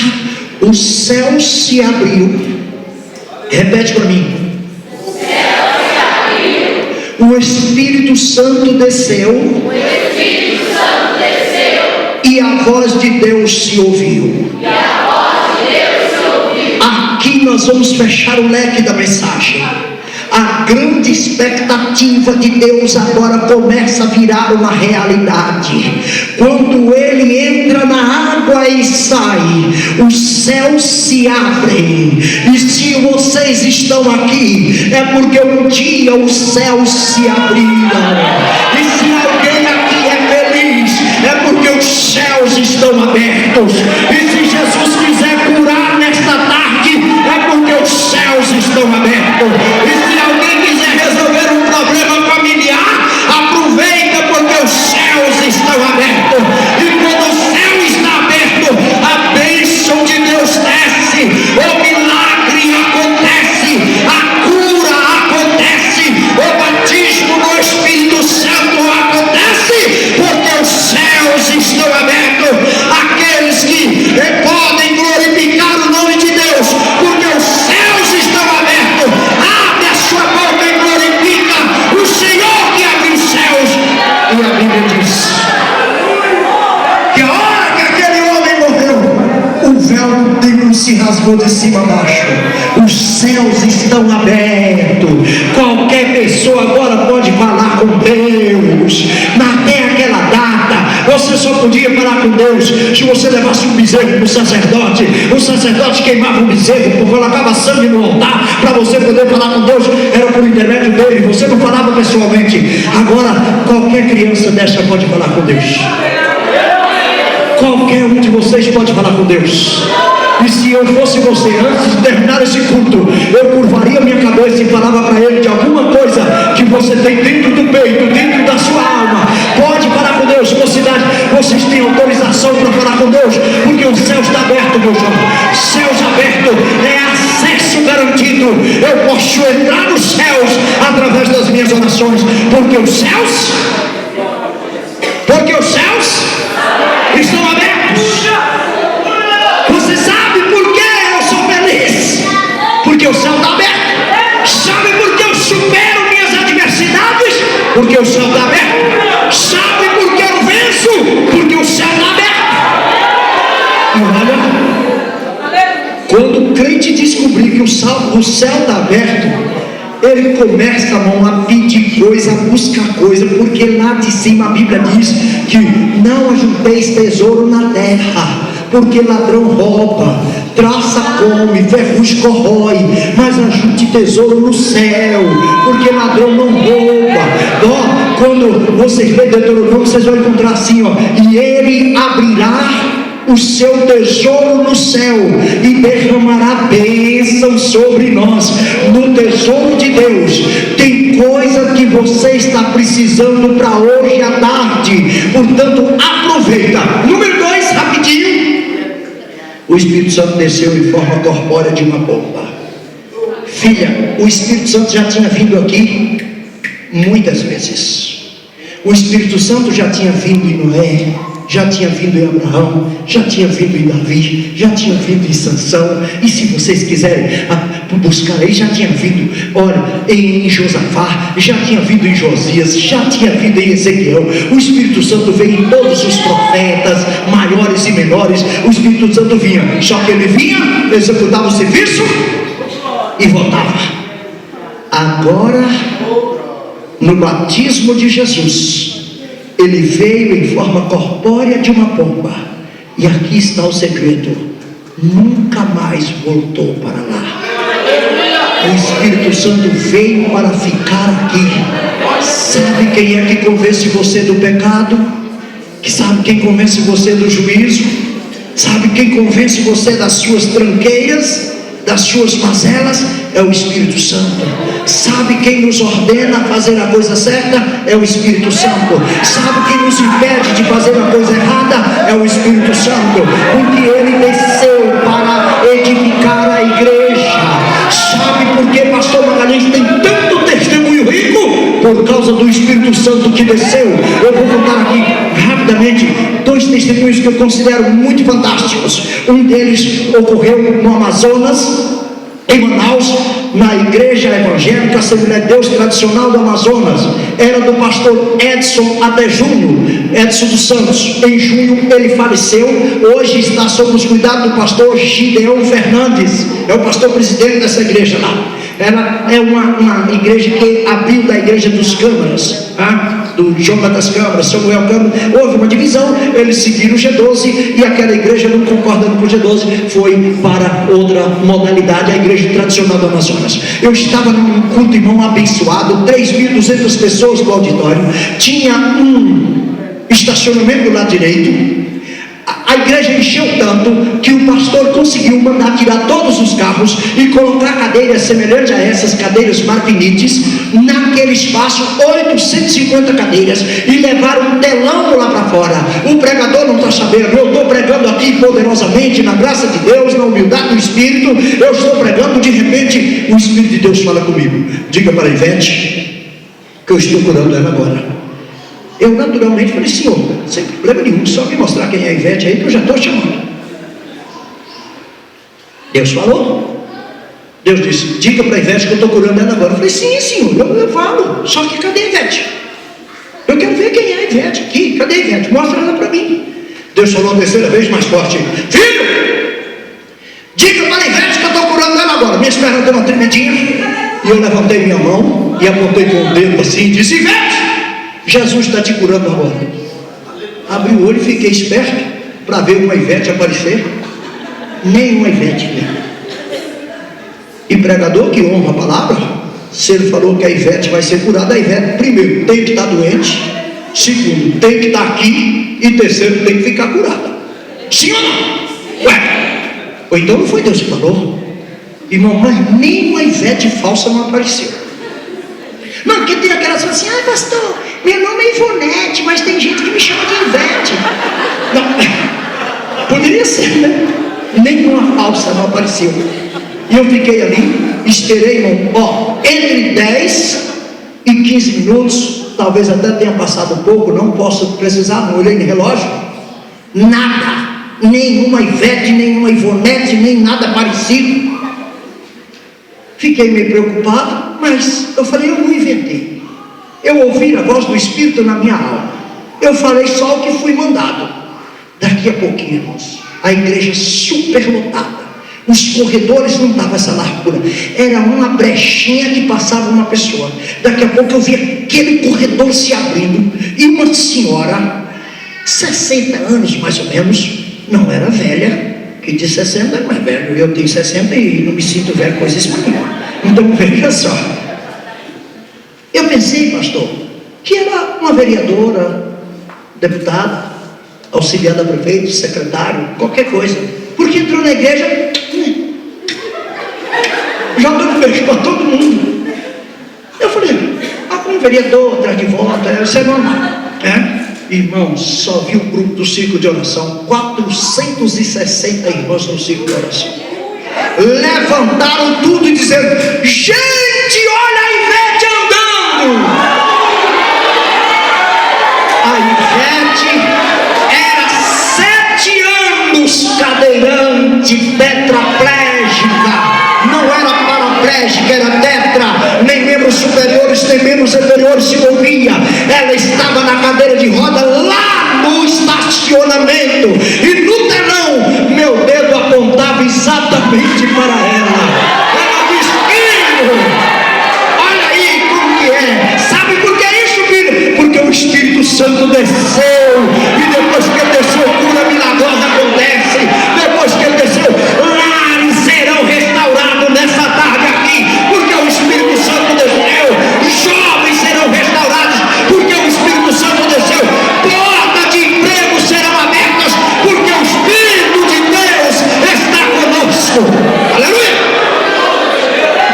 o céu se abriu. Repete para mim. O céu se abriu. O Espírito Santo desceu. O Espírito Santo desceu. E a voz de Deus se ouviu. E a voz de Deus se ouviu. Aqui nós vamos fechar o leque da mensagem. A grande expectativa de Deus agora começa a virar uma realidade. Quando Ele entra na água e sai, os céus se abrem. E se vocês estão aqui, é porque um dia os céus se abriram. E se alguém aqui é feliz, é porque os céus estão abertos. E se Jesus quiser curar nesta tarde, é porque os céus estão abertos. E se alguém quiser resolver um problema familiar, aproveita, porque os céus estão abertos. E quando o céu está aberto, a bênção de Deus desce, o milagre acontece, a cura acontece, o batismo no Espírito Santo acontece, porque os céus estão abertos. Aqueles que podem glorificar o nome de Deus, porque os céus estão abertos. Abre a sua boca e glorifica o Senhor que abre os céus. E a Bíblia diz que a hora que aquele homem morreu, o véu do templo se rasgou de cima a baixo. Os céus estão abertos. Qualquer pessoa agora pode falar com Deus. Até aquela data, você só podia falar com Deus se você levasse um bezerro para o sacerdote. O sacerdote queimava um bezerro, colocava sangue no altar para você poder falar com Deus. Era por intermédio dele, você não falava pessoalmente. Agora qualquer criança dessa pode falar com Deus. Qualquer um de vocês pode falar com Deus. E se eu fosse você, antes de terminar esse culto, eu curvaria minha cabeça e falava para ele de alguma coisa que você tem dentro do peito, dentro da sua alma. Pode falar com Deus, mocidade. Vocês têm autorização para falar com Deus, porque o céu está aberto, meu jovem. Céus abertos é acesso garantido. Eu posso entrar nos céus através das minhas orações, porque os céus estão abertos. Você sabe por que eu sou feliz? Porque o céu está aberto. Sabe por que eu supero minhas adversidades? Porque o céu está aberto. Sabe por que eu venço? Porque o céu está aberto. E olha, quando o crente descobrir que o céu está aberto, ele começa, irmão, a pedir coisa, a buscar coisa, porque lá de cima a Bíblia diz que não ajunteis tesouro na terra, porque ladrão rouba, traça come, ferrugem corrói, mas ajunte tesouro no céu, porque ladrão não rouba. Ó, quando vocês lerem Deuteronômio, vocês vão encontrar assim, ó, e ele abrirá o seu tesouro no céu e derramará bênção sobre nós. No tesouro de Deus tem coisa que você está precisando para hoje à tarde, portanto aproveita. Número 2, rapidinho. O Espírito Santo desceu em forma corpórea de uma pomba. Filha, o Espírito Santo já tinha vindo aqui muitas vezes. O Espírito Santo já tinha vindo em Noé, já tinha vindo em Abraão, já tinha vindo em Davi, já tinha vindo em Sansão, e se vocês quiserem buscar aí, já tinha vindo, olha, em Josafá, já tinha vindo em Josias, já tinha vindo em Ezequiel. O Espírito Santo veio em todos os profetas, maiores e menores. O Espírito Santo vinha, só que ele vinha, executava o serviço e voltava. Agora, no batismo de Jesus, ele veio em forma corpórea de uma pomba, e aqui está o segredo: nunca mais voltou para lá. O Espírito Santo veio para ficar aqui. Sabe quem é que convence você do pecado? Sabe quem convence você do juízo? Sabe quem convence você das suas tranqueiras, das suas mazelas? É o Espírito Santo. Sabe quem nos ordena a fazer a coisa certa? É o Espírito Santo. Sabe quem nos impede de fazer a coisa errada? É o Espírito Santo. Porque ele desceu para edificar a igreja. Sabe por que pastor Magalhães tem tanto testemunho rico? Por causa do Espírito Santo que desceu. Eu vou contar aqui rapidamente 2 testemunhos que eu considero muito fantásticos. Um deles ocorreu no Amazonas, em Manaus, na igreja evangélica Assembleia de Deus tradicional do Amazonas. Era do pastor Edson até junho, Edson dos Santos. Em junho ele faleceu. Hoje está sob os cuidados do pastor Gideon Fernandes, é o pastor presidente dessa igreja lá. Ela é uma igreja que abriu da igreja dos Câmaras, do Joga das Câmaras, Samuel Câmara. Houve uma divisão, eles seguiram o G12 e aquela igreja, não concordando com o G12, foi para outra modalidade, a igreja tradicional do Amazonas. Eu estava num culto, irmão, abençoado, 3.200 pessoas no auditório, tinha um estacionamento do lado direito. A igreja encheu tanto que o pastor conseguiu mandar tirar todos os carros e colocar cadeiras semelhantes a essas cadeiras marfinites naquele espaço, 850 cadeiras, e levar um telão lá para fora. O pregador não está sabendo, eu estou pregando aqui poderosamente, na graça de Deus, na humildade do Espírito, eu estou pregando, de repente o Espírito de Deus fala comigo: diga para a Ivete que eu estou curando ela agora. Eu naturalmente falei: senhor, sem problema nenhum, só me mostrar quem é a Ivete aí que eu já estou chamando. Deus falou. Deus disse: diga para a Ivete que eu estou curando ela agora. Eu falei: sim, senhor, eu falo. Só que cadê a Ivete? Eu quero ver quem é a Ivete aqui. Cadê a Ivete? Mostra ela para mim. Deus falou a 3ª vez mais forte: filho, diga para a Ivete que eu estou curando ela agora. Minha perna deu uma tremidinha e eu levantei minha mão e apontei com o dedo assim e disse: Ivete, Jesus está te curando agora. Abri o olho e fiquei esperto para ver uma Ivete aparecer. Nenhuma Ivete veio. E pregador que honra a palavra, se ele falou que a Ivete vai ser curada, a Ivete, primeiro, tem que estar doente, segundo, tem que estar aqui, e terceiro, tem que ficar curada. Sim ou não? Ué, ou então não foi Deus que falou? Irmão, mas nenhuma Ivete falsa não apareceu. Não, porque tem aquelas que falam assim: pastor, meu nome é Ivonete, mas tem gente que me chama de Ivete. Não, poderia ser, né? Nenhuma falsa não apareceu. E eu fiquei ali, esperei, irmão, entre 10 e 15 minutos, talvez até tenha passado um pouco, não posso precisar, não olhei no relógio. Nada, nenhuma Ivete, nenhuma Ivonete, nem nada parecido. Fiquei meio preocupado, mas eu falei: eu não inventei. Eu ouvi a voz do Espírito na minha alma. Eu falei só o que fui mandado. Daqui a pouquinho, irmãos, a igreja superlotada. Os corredores não davam essa largura. Era uma brechinha que passava uma pessoa. Daqui a pouco eu vi aquele corredor se abrindo. E uma senhora, 60 anos mais ou menos, não era velha, que de 60 não é velho. Eu tenho 60 e não me sinto velho coisa nenhuma. Então veja só. Eu pensei, pastor, que era uma vereadora, deputada, auxiliar da prefeito, secretário, qualquer coisa. Porque entrou na igreja, já dando beijo para todo mundo. Eu falei: algum vereador atrás de volta, isso é normal, né? Irmãos, só vi o grupo do círculo de oração, 460 irmãos no círculo de oração. Levantaram tudo e dizendo: gente, olha a Ivete andando. A Ivete era 7 anos cadeirante, tetraplégica. Não era paraplégica, era tetra. Nem membros superiores, nem membros inferiores se movia. Ela estava na cadeira de roda lá no estacionamento, e no telão meu dedo apontava exatamente para ela. Ela disse: filho, olha aí como que é. Sabe por que é isso, filho? Porque o Espírito Santo desceu, e depois que ele desceu, cura milagrosa acontece. Depois que ele desceu, lares serão restaurados nessa tarde aqui,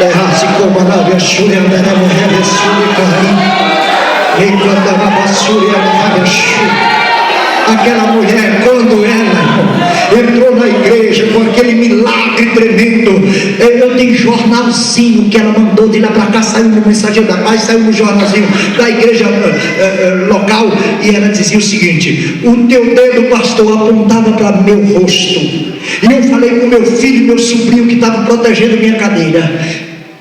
Derrace como a nave, a Shuri, a Nera, a Shuri, enquanto a Navassuri, a Nera, a Shuri. Aquela mulher, quando ela entrou na igreja com aquele milagre tremendo, eu tenho jornalzinho que ela mandou de lá para cá, saiu no Mensageiro da Paz, saiu no jornalzinho da igreja local, e ela dizia o seguinte: o teu dedo, pastor, apontava para meu rosto, e eu falei com meu filho, meu sobrinho que estava protegendo minha cadeira,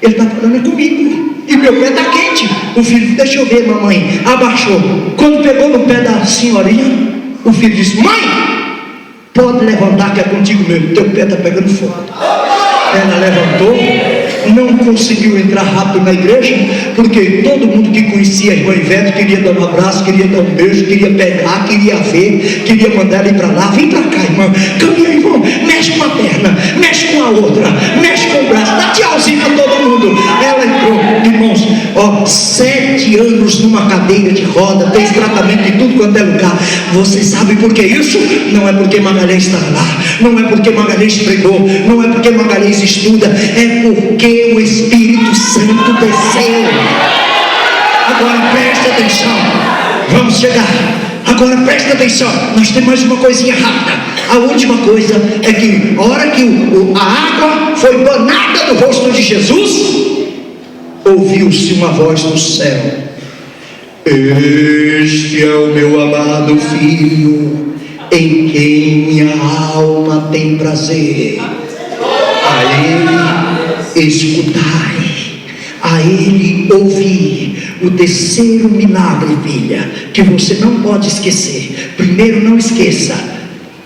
ele está falando comigo, e meu pé está quente. O filho, deixa eu ver, mamãe, abaixou. Quando pegou no pé da senhorinha, o filho disse: mãe, pode levantar que é contigo mesmo, teu pé está pegando fogo. Ela levantou, não conseguiu entrar rápido na igreja, porque todo mundo que conhecia a irmã Ivete queria dar um abraço, queria dar um beijo, queria pegar, queria ver, queria mandar ela ir para lá. Vem para cá, irmã, caminha, irmão, mexe com a perna, mexe com a outra, mexe com o braço, dá tchauzinho para todo mundo. Ela entrou, irmãos, 7 anos numa cadeira de roda, fez tratamento em tudo quanto é lugar. Vocês sabem por que isso? Não é porque Magalhães estava lá, não é porque Magalhães pregou, não é porque Magalhães estuda, é porque o Espírito Santo desceu. Agora preste atenção, vamos chegar. Agora preste atenção, nós temos mais uma coisinha rápida. A última coisa é que a hora que a água foi banhada no rosto de Jesus, ouviu-se uma voz do céu: este é o meu amado filho, em quem minha alma tem prazer. A ele escutai, a ele ouvir. O terceiro milagre, filha, que você não pode esquecer. Primeiro, não esqueça,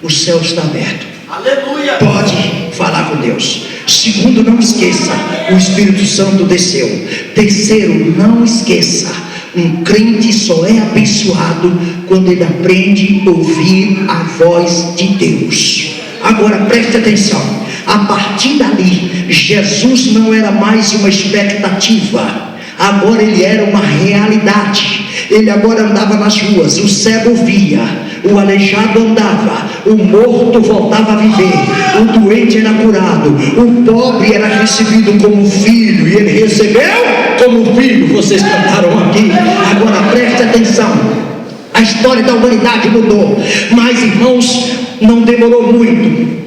o céu está aberto. Aleluia. Pode falar com Deus. Segundo, não esqueça, o Espírito Santo desceu. Terceiro, não esqueça, um crente só é abençoado quando ele aprende a ouvir a voz de Deus. Agora preste atenção, a partir dali, Jesus não era mais uma expectativa, agora ele era uma realidade. Ele agora andava nas ruas, o cego via, o aleijado andava, o morto voltava a viver, o doente era curado, o pobre era recebido como filho, e ele recebeu como filho. Vocês cantaram aqui. Agora preste atenção, a história da humanidade mudou, mas irmãos, não demorou muito.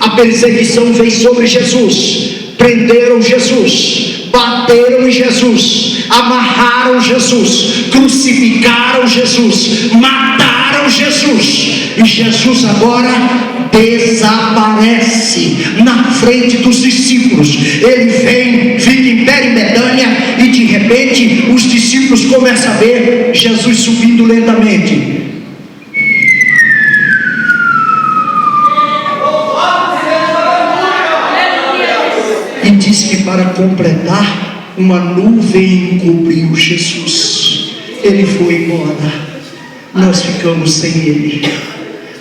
A perseguição veio sobre Jesus, prenderam Jesus, bateram em Jesus, amarraram Jesus, crucificaram Jesus, mataram Jesus, e Jesus agora desaparece na frente dos discípulos. Ele vem, fica em pé em Betânia, e de repente os discípulos começam a ver Jesus subindo lentamente. E diz que para completar, uma nuvem encobriu Jesus. Ele foi embora, nós ficamos sem ele.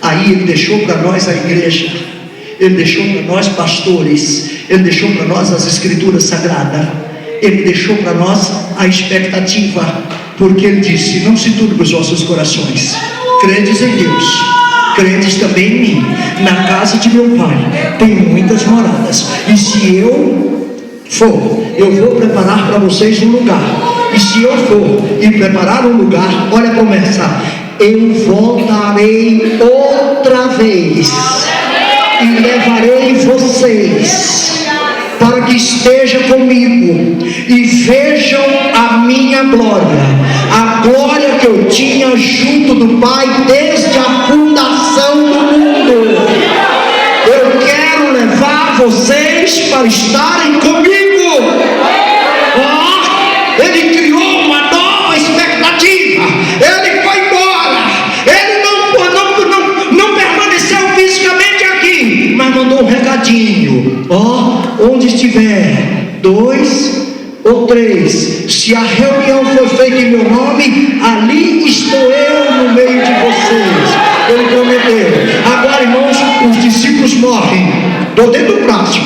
Aí ele deixou para nós a igreja, ele deixou para nós pastores, ele deixou para nós as escrituras sagradas, ele deixou para nós a expectativa, porque ele disse: não se turbe os vossos corações, credes em Deus, credes também em mim. Na casa de meu pai tem muitas moradas, e se eu for, eu vou preparar para vocês um lugar. E se eu for e preparar um lugar, olha a promessa: eu voltarei outra vez e levarei vocês para que esteja comigo e vejam a minha glória, a glória que eu tinha junto do Pai desde a fundação do mundo. Eu quero levar vocês para estarem comigo. Ele criou uma nova expectativa. Ele foi embora. Ele não permaneceu fisicamente aqui, mas mandou um recadinho: onde estiver 2 ou 3, se a reunião for feita em meu nome, ali estou eu no meio de vocês. Ele prometeu. Agora, irmãos, os discípulos morrem. Estou dentro do prático,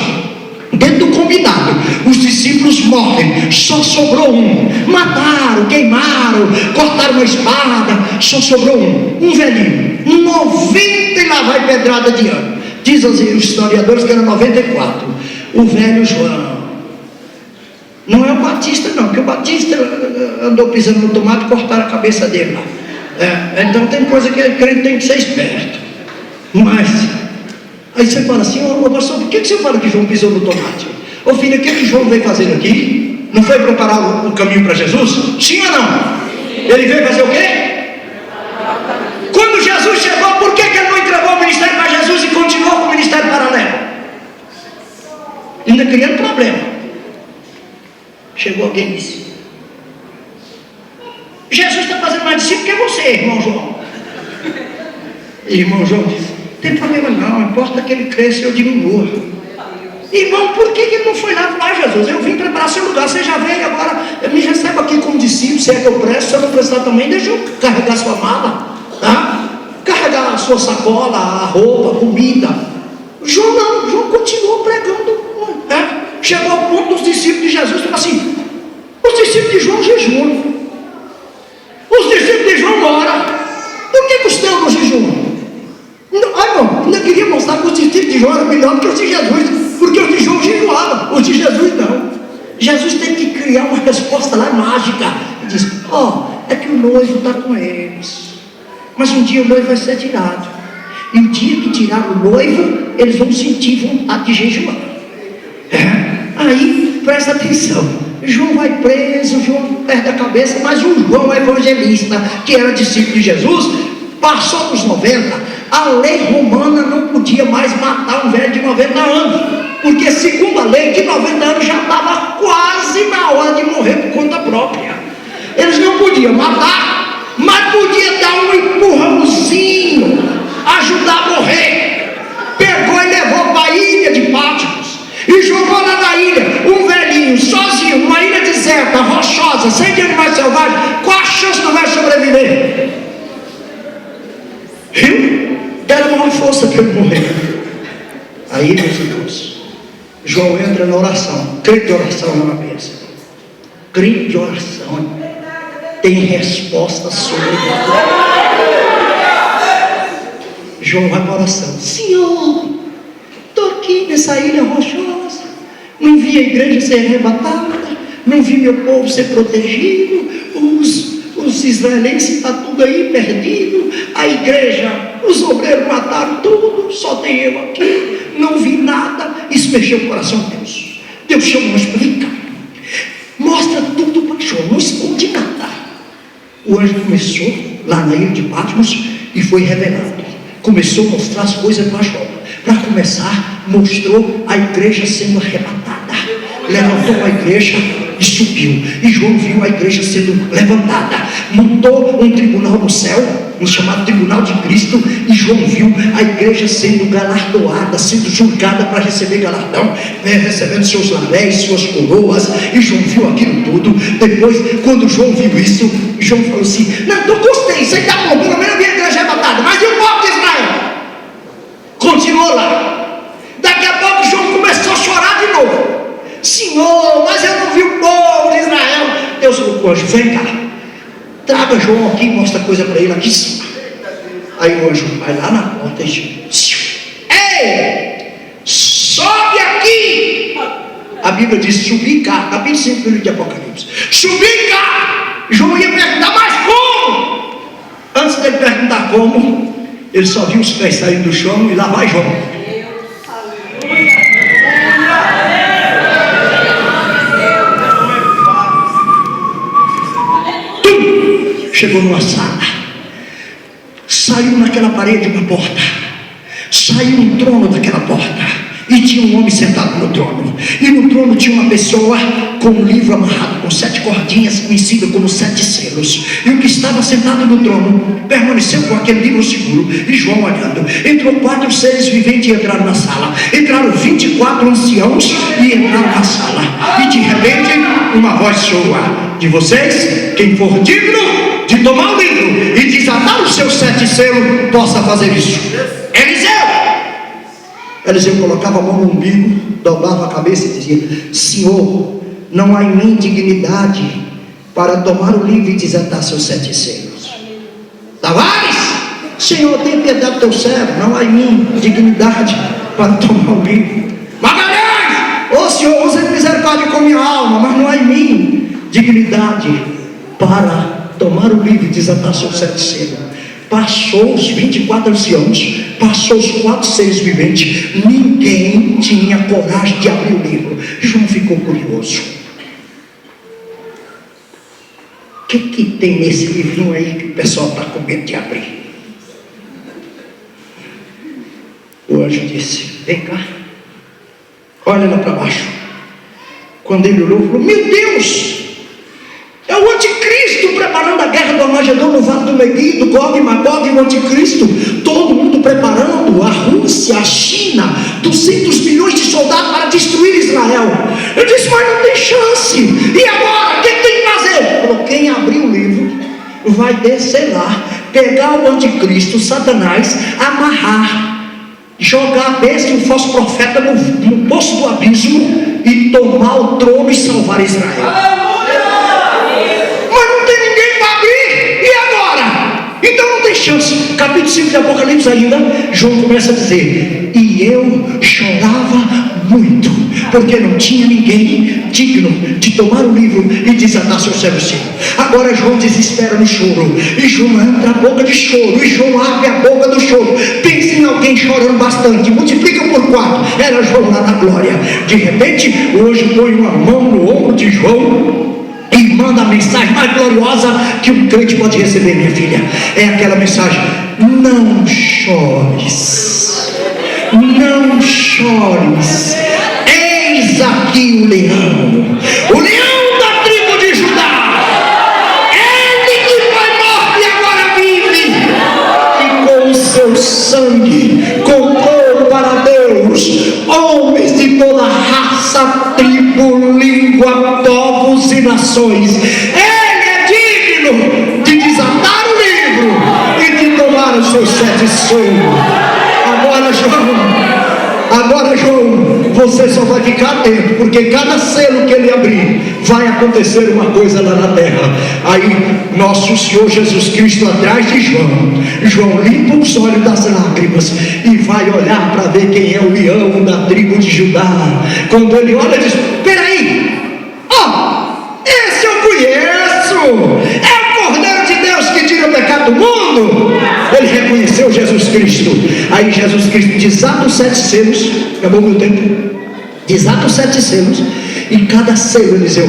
dentro do combinado. Os discípulos morrem, só sobrou um. Mataram, queimaram, cortaram uma espada, só sobrou um velhinho, 90 e lá vai pedrada de ano. Diz os historiadores que era 94. o velho João. Não é o Batista não, porque o Batista andou pisando no tomate e cortaram a cabeça dele lá. Então tem coisa que o crente tem que ser esperto. Mas, aí você fala assim, ô pastor, por que você fala que João pisou no tomate? Ô filho, o que João veio fazer aqui? Não foi preparar o caminho para Jesus? Sim ou não? Ele veio fazer o quê? Quando Jesus chegou, por que ele não entregou o ministério para Jesus e continuou com o ministério paralelo? Ainda criando problema. Chegou alguém e disse: Jesus está fazendo mais discípulo que você, irmão João. E irmão João disse: não tem problema não, importa que ele cresça e eu diminua. Irmão, por que ele não foi lá falar: Jesus, eu vim preparar seu lugar, você já veio, agora me receba aqui como discípulo, se é que eu presto, se eu não prestar também, deixa eu carregar sua mala, tá? Carregar a sua sacola, a roupa, a comida. João não, João continuou pregando, né? Chegou ao ponto dos discípulos de Jesus, tipo assim, os discípulos de João jejuam, os discípulos de João oram, por que os teus não jejuam? Não, ainda queria mostrar que os discípulos de João eram melhor do que os de Jesus, porque os de João jejuaram, os de Jesus não. Jesus tem que criar uma resposta lá mágica, e diz: é que o noivo está com eles, mas um dia o noivo vai ser tirado, e o dia que tirar o noivo, eles vão sentir vontade de jejuar. Aí, presta atenção, João vai preso, João perde a cabeça, mas o João evangelista, que era discípulo de Jesus, passou dos 90, a lei romana não podia mais matar um velho de 90 anos, porque segundo a lei, de 90 anos já estava quase na hora de morrer por conta própria. Eles não podiam matar, mas podia dar um empurrãozinho, ajudar a morrer. Pegou e levou para a ilha de Patmos, e jogou lá na ilha, um velhinho, sozinho, uma ilha deserta, rochosa, sem de animais selvagens. Qual a chance do velho sobreviver? Viu? Deram maior força para ele morrer. Aí, meus irmãos, João entra na oração. Crente de oração na cabeça. Crente de oração tem resposta sobrenatural. João vai para a oração: Senhor, estou aqui nessa ilha rochosa, não vi a igreja ser arrebatada, não vi meu povo ser protegido, os israelenses estão tudo aí perdido, a igreja, os obreiros mataram tudo, só tem eu aqui, não vi nada. Isso mexeu o coração de Deus. Deus chama, explica, mostra tudo para João, não esconde nada. O anjo começou lá na ilha de Patmos e foi revelado, começou a mostrar as coisas para João. Para começar, mostrou a igreja sendo arrebatada, levantou a igreja e subiu, e João viu a igreja sendo levantada, montou um tribunal no céu, um chamado tribunal de Cristo, e João viu a igreja sendo galardoada, sendo julgada para receber galardão, recebendo seus laréis, suas coroas, e João viu aquilo tudo. Depois, quando João viu isso, João falou assim: não, eu gostei, isso aí tá bom, pelo menos a minha igreja é arrebatada, mas e o povo de Israel? Continuou lá. Daqui a pouco João começou a chorar de novo: Senhor, mas eu não vi o povo de Israel. Deus falou com o anjo: vem cá, traga João aqui e mostra coisa para ele aqui em cima. Aí o anjo vai lá na porta e diz: ei, sobe aqui. A Bíblia diz: subir cá, capítulo 5 do livro de Apocalipse. Subir cá. João ia perguntar: mas como? Antes dele perguntar como, ele só viu os pés saindo do chão, e lá vai João. Chegou numa sala, saiu naquela parede uma porta, saiu um trono daquela porta, e tinha um homem sentado no trono, e no trono tinha uma pessoa com um livro amarrado com 7 cordinhas, conhecido como 7 selos, e o que estava sentado no trono permaneceu com aquele livro seguro, e João olhando. Entrou 4 seres viventes e entraram na sala, entraram 24 anciãos e entraram na sala, e de repente uma voz soa: de vocês, quem for digno de tomar o livro e desatar os seus 7 selos, possa fazer isso. Eliseu colocava a mão no umbigo, dobrava a cabeça e dizia: Senhor, não há em mim dignidade para tomar o livro e desatar seus 7 selos. Tavares, Senhor, tem piedade do teu servo, não há em mim dignidade para tomar o livro. Magalhães, Senhor, usa misericórdia com minha alma, mas não há em mim dignidade para tomar o livro e desatar seu sete selos. Passou os 24 anciãos, passou os 4 seres viventes, ninguém tinha coragem de abrir o livro. João ficou curioso. O que tem nesse livrinho aí que o pessoal está com medo de abrir? O anjo disse: vem cá, olha lá para baixo. Quando ele olhou, falou: meu Deus, é o anticristo preparando a guerra do Armagedon no Vale do Meguido, Gog e Magog, o anticristo, todo mundo preparando, a Rússia, a China, 200 milhões de soldados para destruir Israel. Eu disse: mas não tem chance, e agora, o que tem que fazer? Ele falou: quem abrir o livro vai descer lá, pegar o anticristo, Satanás, amarrar, jogar a besta e o falso profeta no poço do abismo e tomar o trono e salvar Israel. Então não tem chance. Capítulo 5 de Apocalipse ainda, João começa a dizer: e eu chorava muito, porque não tinha ninguém digno de tomar o livro e desatar seu serviço. Agora João desespera no choro, e João entra a boca de choro, e João abre a boca do choro. Pensa em alguém chorando bastante, multiplica por 4. Era João lá na glória. De repente, hoje põe uma mão no ombro de João e manda a mensagem mais gloriosa que um crente pode receber, minha filha. É aquela mensagem: não chores, não chores, eis aqui o leão da tribo de Judá, ele que foi morto e agora vive, e com o seu sangue comprou para Deus homens de toda raça, tribo, língua, povos e nações. Ele é digno de desatar o livro e de tomar os seus 7 selos. Agora João, você só vai ficar atento, porque cada selo que ele abrir, vai acontecer uma coisa lá na terra. Aí nosso Senhor Jesus Cristo atrás de João limpa os olhos das lágrimas e vai olhar para ver quem é o leão da tribo de Judá. Quando ele olha, ele diz: peraí, esse eu conheço, é o Cordeiro de Deus que tira o pecado do mundo. Ele reconheceu Jesus Cristo. Aí Jesus Cristo desata os 7 selos. Acabou meu tempo. Desata os 7 selos, e cada selo, Eliseu,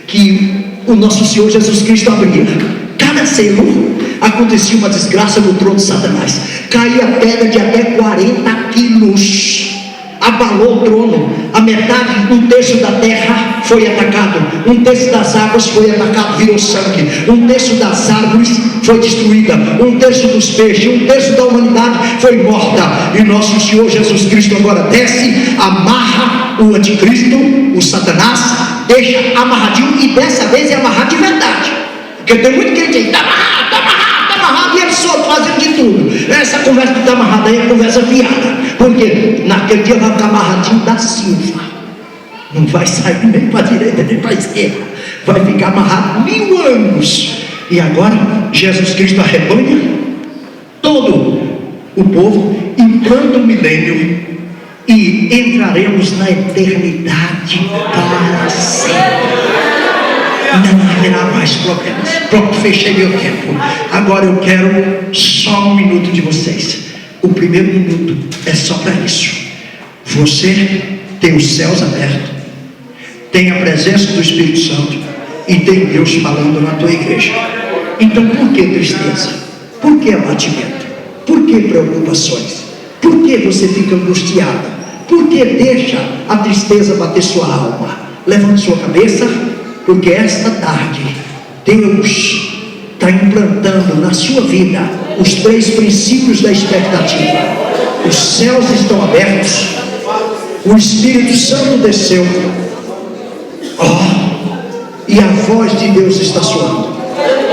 que o nosso Senhor Jesus Cristo abria, cada selo acontecia uma desgraça no trono de Satanás. Caía pedra de até 40 quilos, abalou o trono. A metade, 1/3 da terra foi atacado, 1/3 das águas foi atacado, virou sangue, 1/3 das árvores foi destruída, 1/3 dos peixes, 1/3 da humanidade foi morta. E nosso Senhor Jesus Cristo agora desce, amarra o anticristo, o Satanás, deixa amarradinho, e dessa vez é amarrado de verdade, porque tem muito crente aí: está amarrado, e ele solto fazendo de tudo. Essa conversa que está amarrada aí é conversa fiada, porque naquele dia vai ficar amarradinho da Silva, não vai sair nem para a direita nem para a esquerda, vai ficar amarrado 1000 anos. E agora Jesus Cristo arrebanha todo o povo, implanta o milênio, e entraremos na eternidade para sempre. Não haverá mais problemas. Pronto, fechei meu tempo. Agora eu quero só 1 minuto de vocês. O primeiro minuto é só para isso. Você tem os céus abertos, tem a presença do Espírito Santo e tem Deus falando na tua igreja. Então por que tristeza? Por que abatimento? Por que preocupações? Por que você fica angustiada? Por que deixa a tristeza bater sua alma? Levante sua cabeça, porque esta tarde Deus está implantando na sua vida os 3 princípios da expectativa. Os céus estão abertos, o Espírito Santo desceu, e a voz de Deus está soando.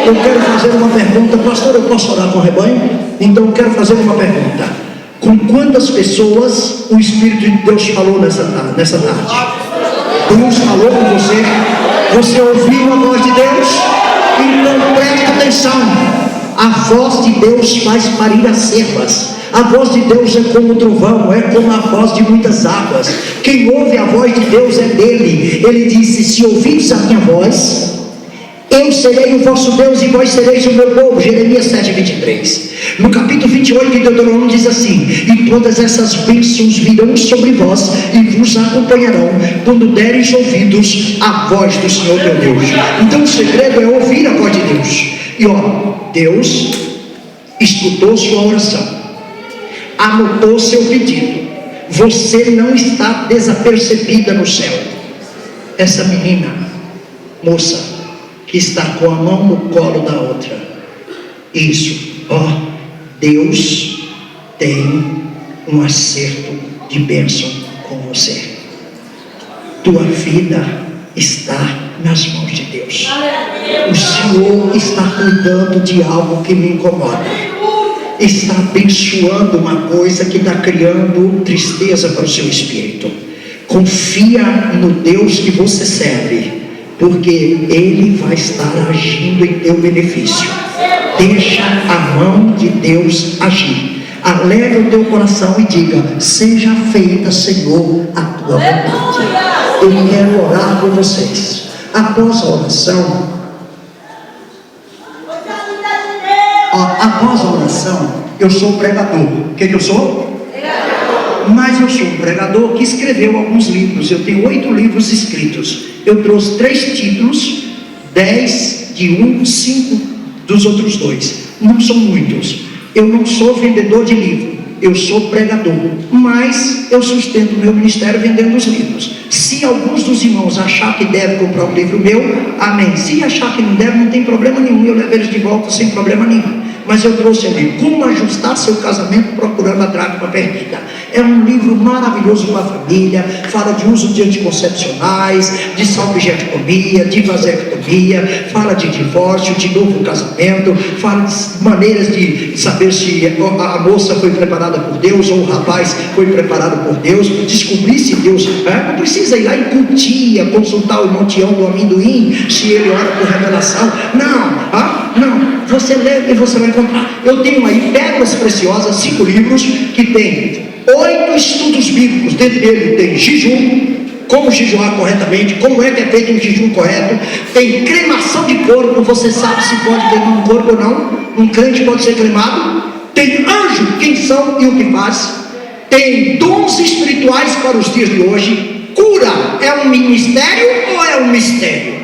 Eu quero fazer uma pergunta: pastor, eu posso orar com o rebanho? Então eu quero fazer uma pergunta: com quantas pessoas o Espírito de Deus falou nessa tarde? Deus falou com você? Você ouviu a voz de Deus? Então preste atenção: a voz de Deus faz parir as cervas, A voz de Deus é como o trovão, é como a voz de muitas águas. Quem ouve a voz de Deus é dele. Ele disse: se ouvides a minha voz, eu serei o vosso Deus e vós sereis o meu povo. Jeremias 7:23. No capítulo 28 de Deuteronômio diz assim: e todas essas bênçãos virão sobre vós e vos acompanharão quando deres ouvidos à voz do Senhor teu Deus. Então o segredo é ouvir a voz de Deus. E Deus escutou sua oração, anotou seu pedido. Você não está desapercebida no céu. Essa menina, moça, que está com a mão no colo da outra, isso, Deus tem um acerto de bênção com você. Tua vida está nas mãos de Deus. O Senhor está cuidando de algo que me incomoda, está abençoando uma coisa que está criando tristeza para o seu espírito. Confia no Deus que você serve, porque Ele vai estar agindo em teu benefício. Deixa a mão de Deus agir. Alegre o teu coração e diga: seja feita, Senhor, a tua vontade. Eu quero orar por vocês. Após a oração, eu sou pregador. O que eu sou? Mas eu sou um pregador que escreveu alguns livros. Eu tenho 8 livros escritos. Eu trouxe 3 títulos, 10 de um, 5 dos outros 2. Não são muitos. Eu não sou vendedor de livro, eu sou pregador, mas eu sustento o meu ministério vendendo os livros. Se alguns dos irmãos achar que deve comprar um livro meu, amém. Se achar que não deve, não tem problema nenhum, eu levo eles de volta sem problema nenhum. Mas eu trouxe ali Como Ajustar Seu Casamento Procurando a Dracma Perdida. É um livro maravilhoso para a família. Fala de uso de anticoncepcionais, de salpingectomia, de vasectomia, fala de divórcio, de novo casamento, fala de maneiras de saber se a moça foi preparada por Deus ou o rapaz foi preparado por Deus, descobrir se Deus não precisa ir lá em Cutia consultar o irmão Tião do amendoim, se ele ora por revelação. Não, você lê e você vai encontrar. Eu tenho aí Pérolas Preciosas, 5 livros que tem 8 estudos bíblicos. Dentro dele tem jejum, como jejuar corretamente, como é que é feito um jejum correto. Tem cremação de corpo, você sabe se pode queimar um corpo ou não. Um crente pode ser cremado. Tem anjo, quem são e o que faz. Tem dons espirituais para os dias de hoje. Cura, é um ministério ou é um mistério?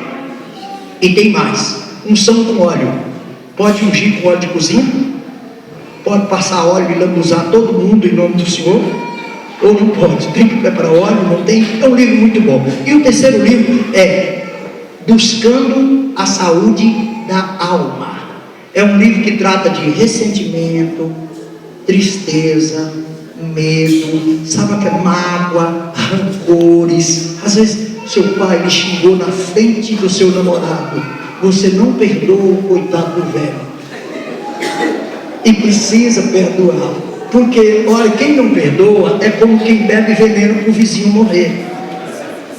E tem mais, unção com óleo. Pode ungir com óleo de cozinha? Pode passar óleo e lambuzar todo mundo em nome do Senhor? Ou não pode? Tem que preparar óleo? Não tem? É um livro muito bom. E o terceiro livro é Buscando a Saúde da Alma. É um livro que trata de ressentimento, tristeza, medo, sabe aquela mágoa, rancores. Às vezes seu pai lhe xingou na frente do seu namorado. Você não perdoa o coitado do velho e precisa perdoar, porque olha, quem não perdoa é como quem bebe veneno para o vizinho morrer.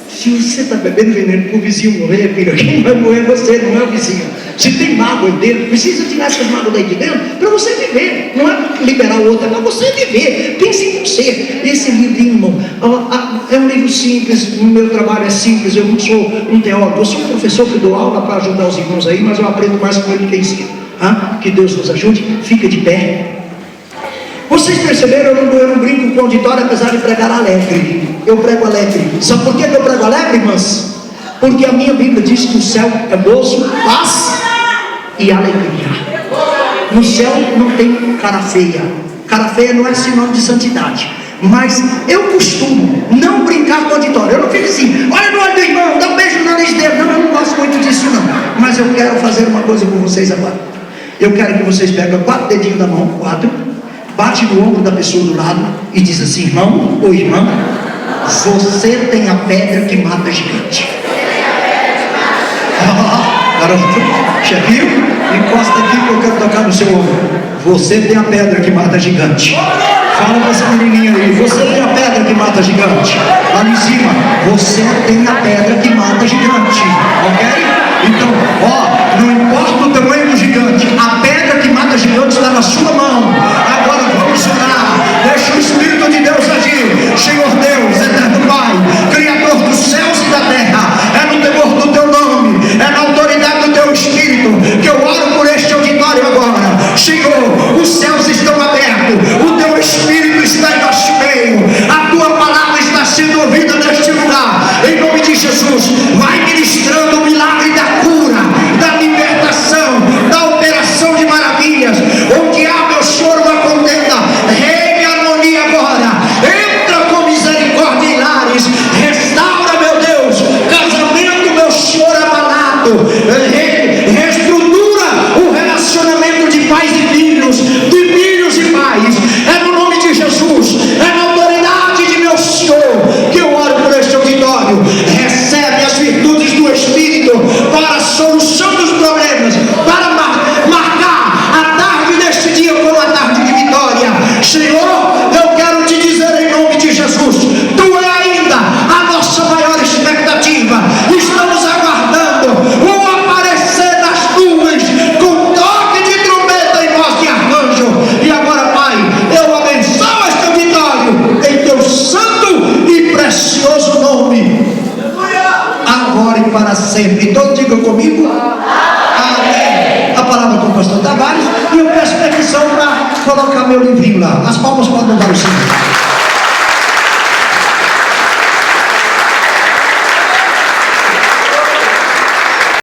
Se você está bebendo veneno para o vizinho morrer, filho, quem vai morrer é você, não é o vizinho. Se tem mágoa aí dentro, precisa tirar essas mágoas daí de dentro para você viver. Não é para liberar o outro, é para você viver. Pense em você. Esse livrinho, irmão, é um livro simples. O meu trabalho é simples. Eu não sou um teólogo, eu sou um professor que dou aula para ajudar os irmãos aí, mas eu aprendo mais com ele que ensino. Que Deus nos ajude. Fica de pé. Vocês perceberam, eu não brinco com o auditório, apesar de pregar alegre. Eu prego alegre. Sabe por que eu prego alegre, irmãs? Porque a minha Bíblia diz que o céu é gozo, paz e alegria. No céu não tem cara feia. Cara feia não é sinônimo de santidade. Mas eu costumo não brincar com o auditório. Eu não fico assim, olha no olho do irmão, dá um beijo no nariz dele. Não, eu não gosto muito disso não. Mas eu quero fazer uma coisa com vocês agora. Eu quero que vocês peguem 4 dedinhos da mão, 4, bate no ombro da pessoa do lado e diz assim: irmão ou irmã, você tem a pedra que mata gigante. Garoto, já viu? Encosta aqui que eu quero tocar no seu ombro. Você tem a pedra que mata gigante. Fala pra essa menininha aí: você tem a pedra que mata gigante. Lá em cima: você tem a pedra que mata gigante. Ok? Então, não importa o tamanho do gigante, a pedra que mata gigante está na sua mão. Agora vamos orar. Senhor Deus, eterno Pai, Criador dos céus e da terra, é no temor do teu nome, é na autoridade do teu Espírito, que eu oro por este auditório agora. Senhor, os céus estão abertos, o teu Espírito está em nosso meio, a tua palavra está sendo ouvida neste lugar. Em nome de Jesus, vai ministrando o milagre da cura, da libertação, da operação de maravilhas. Onde há, meu Senhor, uma contenda, reine a harmonia agora. Entra com misericórdia em lares, restaura, meu Deus, casamento, meu Senhor, abalado, reestrutura o relacionamento de pais e filhos, de filhos e pais. É no nome de Jesus, é na autoridade de meu Senhor que eu oro por este auditório. Recebe as virtudes do Espírito para a solução dos problemas, para marcar a tarde deste dia como a tarde de vitória. Senhor, eu quero te dizer em nome de Jesus, tu é ainda a nossa maior expectativa. Estamos aguardando o aparecer das nuvens com toque de trombeta e voz de arcanjo. E agora, Pai, eu abençoo este auditório em teu santo e precioso nome, agora e para sempre. Então diga comigo, amém. A palavra com o pastor Tavares, e eu peço permissão para colocar meu livrinho lá. As palmas podem dar o Senhor.